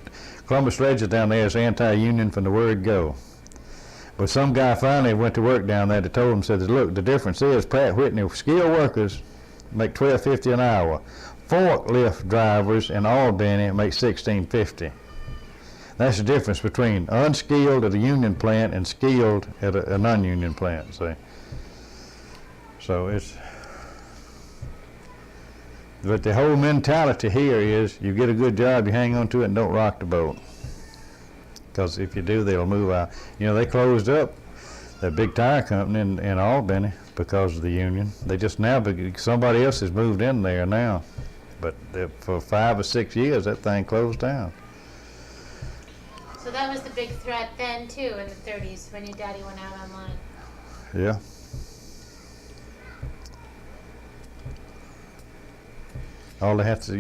Columbus Ledger down there is anti-union from the word go. But some guy finally went to work down there that told him, said, look, the difference is Pratt Whitney skilled workers make $12.50 an hour. Forklift drivers in Albany make $16.50. That's the difference between unskilled at a union plant and skilled at a non-union plant. See, so but the whole mentality here is you get a good job, you hang on to it, and don't rock the boat. Because if you do, they'll move out. They closed up that big tire company in Albany because of the union. They just now somebody else has moved in there now. But for 5 or 6 years, that thing closed down. So that was the big threat then, too, in the 30s when your daddy went out online. Yeah. All they have to,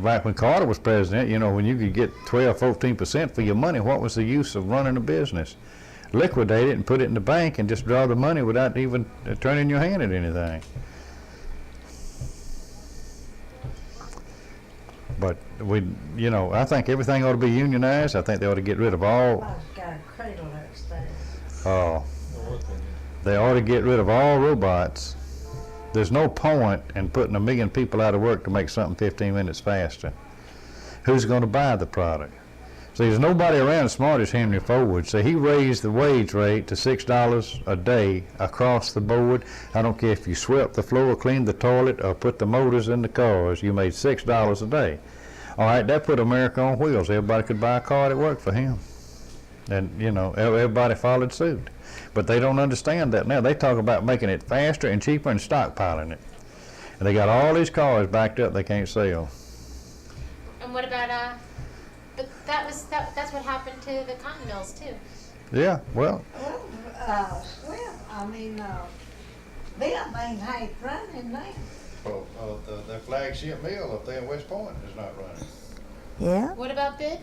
back when Carter was president, when you could get 12, 14% for your money, what was the use of running a business? Liquidate it and put it in the bank and just draw the money without even turning your hand at anything. But I think everything ought to be unionized. I think they ought to get rid of all. I've got a cradle upstairs. Oh. They ought to get rid of all robots. There's no point in putting 1 million people out of work to make something 15 minutes faster. Who's going to buy the product? See, there's nobody around as smart as Henry Ford. So he raised the wage rate to $6 a day across the board. I don't care if you swept the floor, cleaned the toilet, or put the motors in the cars, you made $6 a day. All right, that put America on wheels. Everybody could buy a car that worked for him. And, everybody followed suit. But they don't understand that now. They talk about making it faster and cheaper and stockpiling it. And they got all these cars backed up they can't sell. And what about But that's what happened to the cotton mills too. Yeah, well, Bill ain't half running now. Well, the flagship mill up there in West Point is not running. Yeah. What about Bid?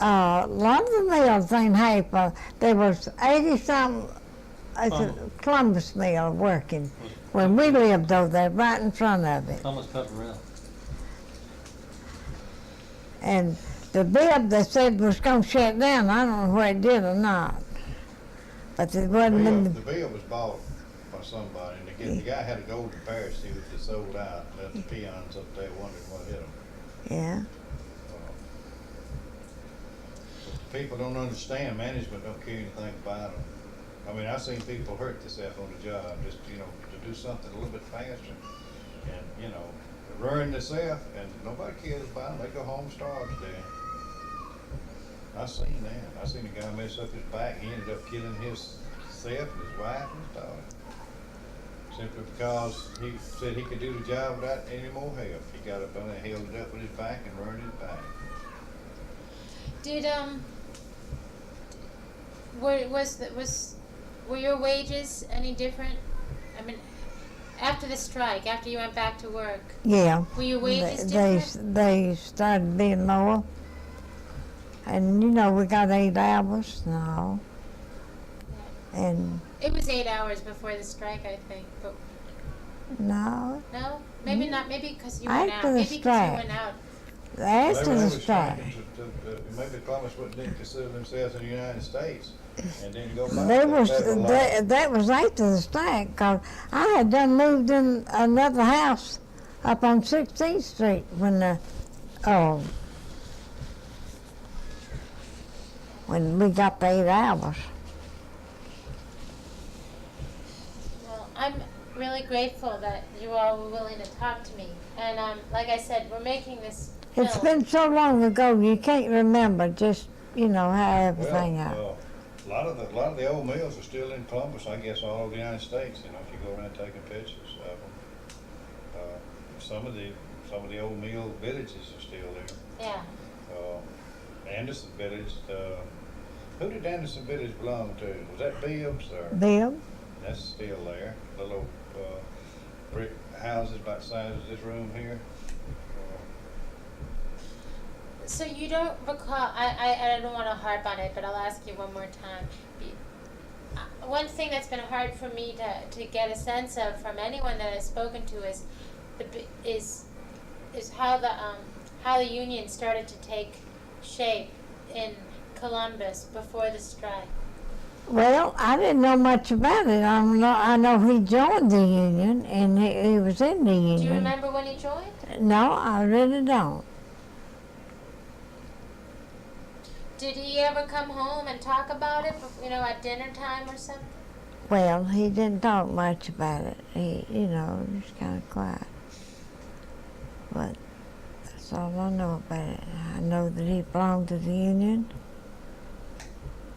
A lot of the mills ain't half. There was 80-something at the Columbus mill working when we lived over there, right in front of it. Almost cut around. And the bid they said was going to shut down. I don't know whether it did or not. But it wasn't in The the, bill was bought by somebody, and the guy had a golden parachute that sold out, and left the peons up there wondering what hit them. yeah. But the people don't understand, management don't care anything about them. I mean, I've seen people hurt themselves on the job, just, to do something a little bit faster, and, ruin themselves, and nobody cares about them. They go home starved to death. I seen that. I seen a guy mess up his back. He ended up killing himself, his wife, and his daughter. Simply because he said he could do the job without any more help. He got up on there, held it up with his back, and ruined his back. Did were your wages any different? I mean, after the strike, after you went back to work, Yeah. were your wages They different? they started being lower. And we got 8 hours now. And It was 8 hours before the strike, I think. But no, no, maybe not. Maybe because you went After out. the Maybe because you strike. went out. after Maybe the they was strike, trying maybe Columbus didn't consider themselves in the United States, and didn't go back there to was federal law. that was after the strike. 'Cause I had done moved in another house up on 16th Street when we got the 8 hours. Well, I'm really grateful that you all were willing to talk to me. And like I said, we're making this film. It's been so long ago you can't remember just how everything Well, happened. a lot of the old mills are still in Columbus, I guess, all over the United States. If you go around taking pictures of them, some of the old mill villages are still there. Yeah. Anderson Village. Who did Anderson Village belong to? Was that Bibbs or? Bill? That's still there. Little brick houses about the size of this room here. So you don't recall, I don't want to harp on it, but I'll ask you one more time. One thing that's been hard for me to get a sense of from anyone that I've spoken to is how the union started to take shape in Columbus before the strike. Well, I didn't know much about it. I know he joined the union, and he was in the union. Do you remember when he joined? No, I really don't. Did he ever come home and talk about it, at dinner time or something? Well, he didn't talk much about it. He, was kind of quiet. But that's all I know about it. I know that he belonged to the union,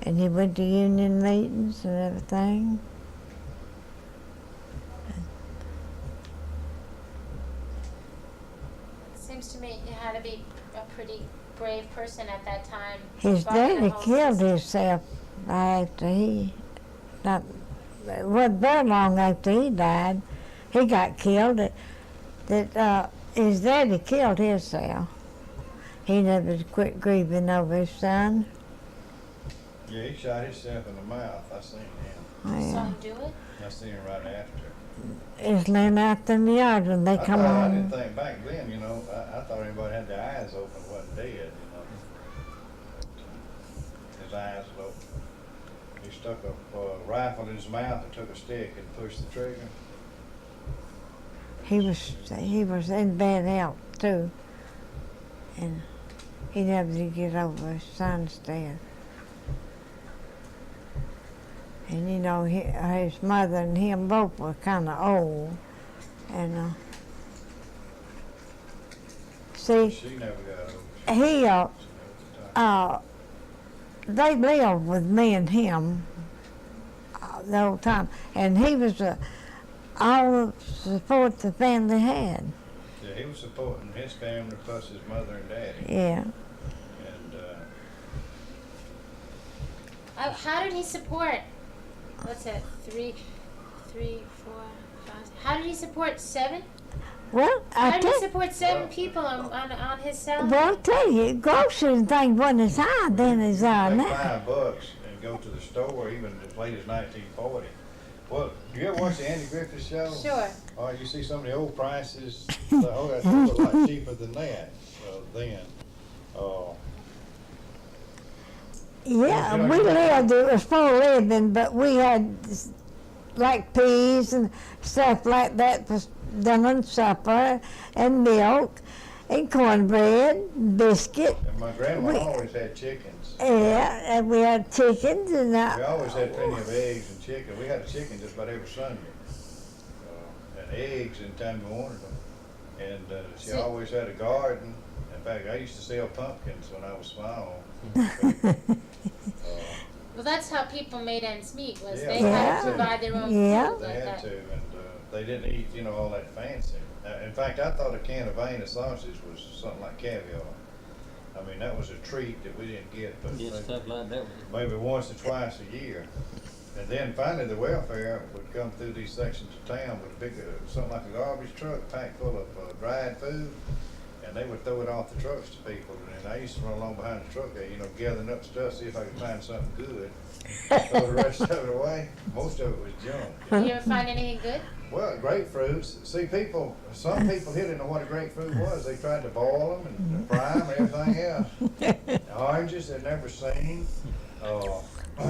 and he went to union meetings and everything. Seems to me you had to be a pretty brave person at that time. His Barking daddy the whole killed system. himself after it wasn't very long after he died. He got killed. His daddy killed himself. He never quit grieving over his son. Yeah, he shot himself in the mouth. I seen him. You saw Yeah. him do it? I seen him right after. It's laying out in the yard when they come I didn't home. think back then, I thought anybody had their eyes open wasn't dead, His eyes was open. He stuck a rifle in his mouth and took a stick and pushed the trigger. He was in bad health too, and he never did get over his son's death. And his mother and him both were kind of old, and see, She never got over it. he She never got they lived with me and him the whole time, and he was all the support the family had. Yeah, he was supporting his family plus his mother and daddy. Yeah, And How did he support? What's that? Three, 4, 5. How did he support 7? Well, How I did he tell, support 7 people on his salary? well, I tell you, groceries and things wasn't as high then as they are Take now. $5 and go to the store even as late as 1940. Well, do you ever watch the Andy Griffith Show? Sure. Oh, you see some of the old prices. Oh, that's a lot cheaper than that then. Yeah, You know, we you- lived, it was full living, but we had like peas and stuff like that for dinner and supper, and milk, and cornbread, biscuit. And my grandma We- always had chickens. Yeah, and we had chickens and We always had plenty of eggs and chicken. We had a chicken just about every Sunday. And eggs anytime we wanted them. And she So- always had a garden. In fact, I used to sell pumpkins when I was small. Well, that's how people made ends meet. Was Yeah. they had Yeah. to provide their own Yeah. food They like had that. to, and they didn't eat, all that fancy. In fact, I thought a can of Vienna sausage was something like caviar. I mean, that was a treat that we didn't get, but Get stuff like that. maybe once or twice a year. And then finally, the welfare would come through these sections of town with a big, something like a garbage truck packed full of dried food, and they would throw it off the trucks to people. And I used to run along behind the truck there, gathering up stuff, see if I could find something good. Throw the rest of it away. Most of it was junk. Did you ever find anything good? Well, grapefruits. See, some people here didn't know what a grapefruit was. They tried to boil them and fry them and everything else. Oranges they'd never seen.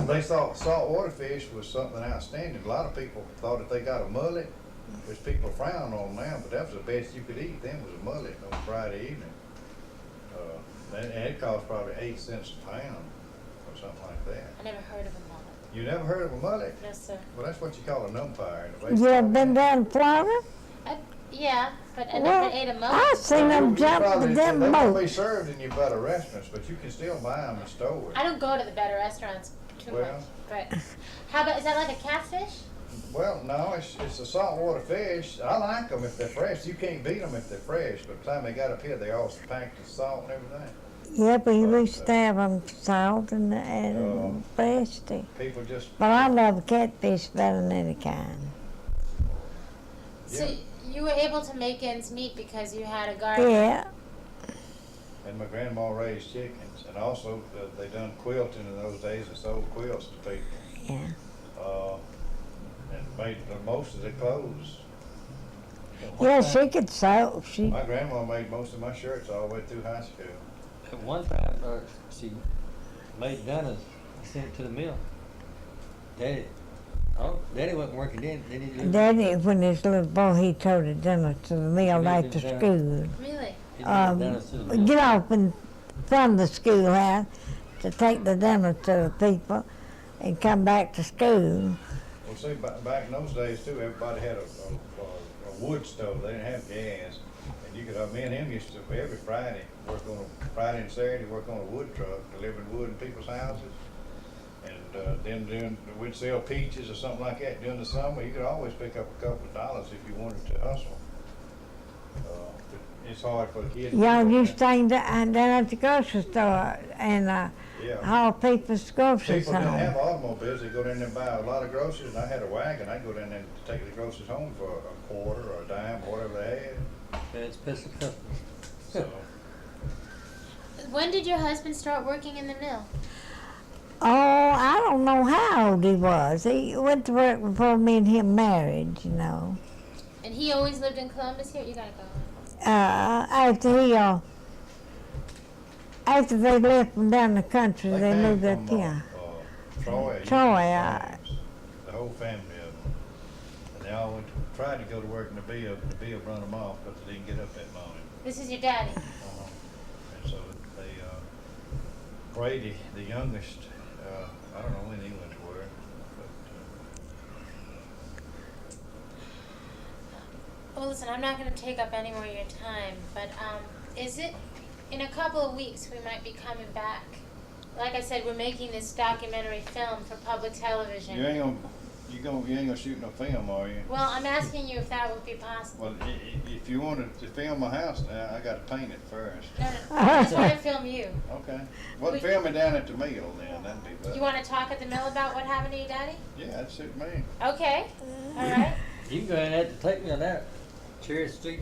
They thought saltwater fish was something outstanding. A lot of people thought if they got a mullet, which people frown on now, but that was the best you could eat then was a mullet on Friday evening. And it cost probably 8 cents a pound or something like that. I never heard of a mullet. You never heard of a mullet? No, sir. Well, that's what you call an umpire. in the You baseball ever been game. down to Florida? Yeah, but I Well, never ate a I mullet. seen them jump the damn They won't be boat. served in your better restaurants, but you can still buy them in stores. I don't go to the better restaurants too Well. much. But how about, is that like a catfish? Well, no, it's a saltwater fish. I like them if they're fresh. You can't beat them if they're fresh. But by the time they got up here, they all packed with salt and everything. Yeah, we used to have them salt and pasty. People just, But I love catfish better than any kind. So Yeah. you were able to make ends meet because you had a garden. Yeah, and my grandma raised chickens. And also, they done quilting in those days and sold quilts to people. yeah. And made most of the clothes. Yeah, she could sew. My grandma made most of my shirts all the way through high school. At one time, she made donuts and sent it to the mill. Daddy wasn't working then. He lived- Daddy, when he was a little boy, he told it dinner to the meal He lived after in town. school. Really? he delivered donuts to the mill. Get off from the schoolhouse to take the dinner to the people and come back to school. Well, see, back in those days too, everybody had a wood stove. They didn't have gas, and you could. Me and him used to every Friday Friday and Saturday work on a wood truck, delivering wood in people's houses, and then we'd sell peaches or something like that during the summer. You could always pick up a couple of dollars if you wanted to hustle. It's hard for the kids. to Y'all do used to that. stay down at the grocery store and Yeah. haul people's groceries People didn't have home. automobiles. They go down there and buy a lot of groceries. And I had a wagon. I'd go down there and take the groceries home for a quarter or a dime or whatever they had. Dad's special customer. So, When did your husband start working in the mill? Oh, I don't know how old he was. He went to work before me and him married, you know. And he always lived in Columbus here? You gotta go. After they left from down the country, they came moved up from, here. Troy. Troy, The whole family of them. And they all tried to go to work in the Bill, but the Bill run them off, but they didn't get up that morning. This is your daddy. And so they, Brady, the youngest, I don't know when he went to work, but, Well, listen, I'm not going to take up any more of your time, but is it in a couple of weeks we might be coming back? Like I said, we're making this documentary film for public television. you ain't gonna, You ain't gonna shoot no film, are you? Well, I'm asking you if that would be possible. Well, if you wanted to film my house now, I gotta paint it first. No, I just want to film you. Okay. Well, film me down at the mill then, that'd be better. You want to talk at the mill about what happened to you, Daddy? Yeah, that'd suit me. Okay. All right. You can go in there to take me on that Cherry Street.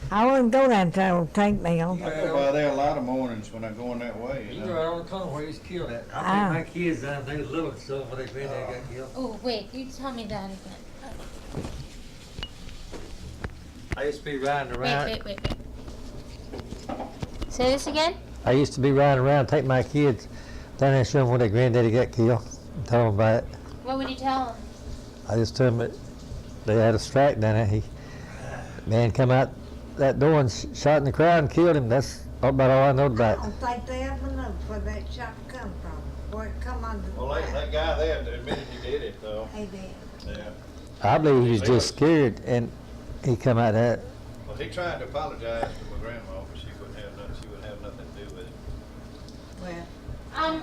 I wouldn't go down to Tank Mill. I go by there a lot of mornings when I'm going that way, You you can go know. right on the corner where he was killed at. I Ah. take my kids down, they was little and stuff when they granddad got killed. Oh, wait. You tell me that again. I used to be riding around. Wait. Say this again? I used to be riding around, take my kids down there and show them where their granddaddy got killed. And tell them about it. What would you tell them? I just told them that they had a strike down there. Man come out that door and shot in the crowd and killed him. That's about all I know I about it. don't think they ever know where that shot come from, where it come under the Well, that guy there admitted he did it though. He did. Yeah. I believe he was just scared and he come out that. Well, he tried to apologize to my grandma, but she wouldn't have nothing to do with it. Well,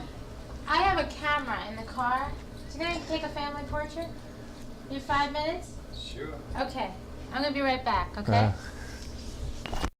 I have a camera in the car. Can I take a family portrait? In 5 minutes? Sure. Okay. I'm gonna be right back, okay?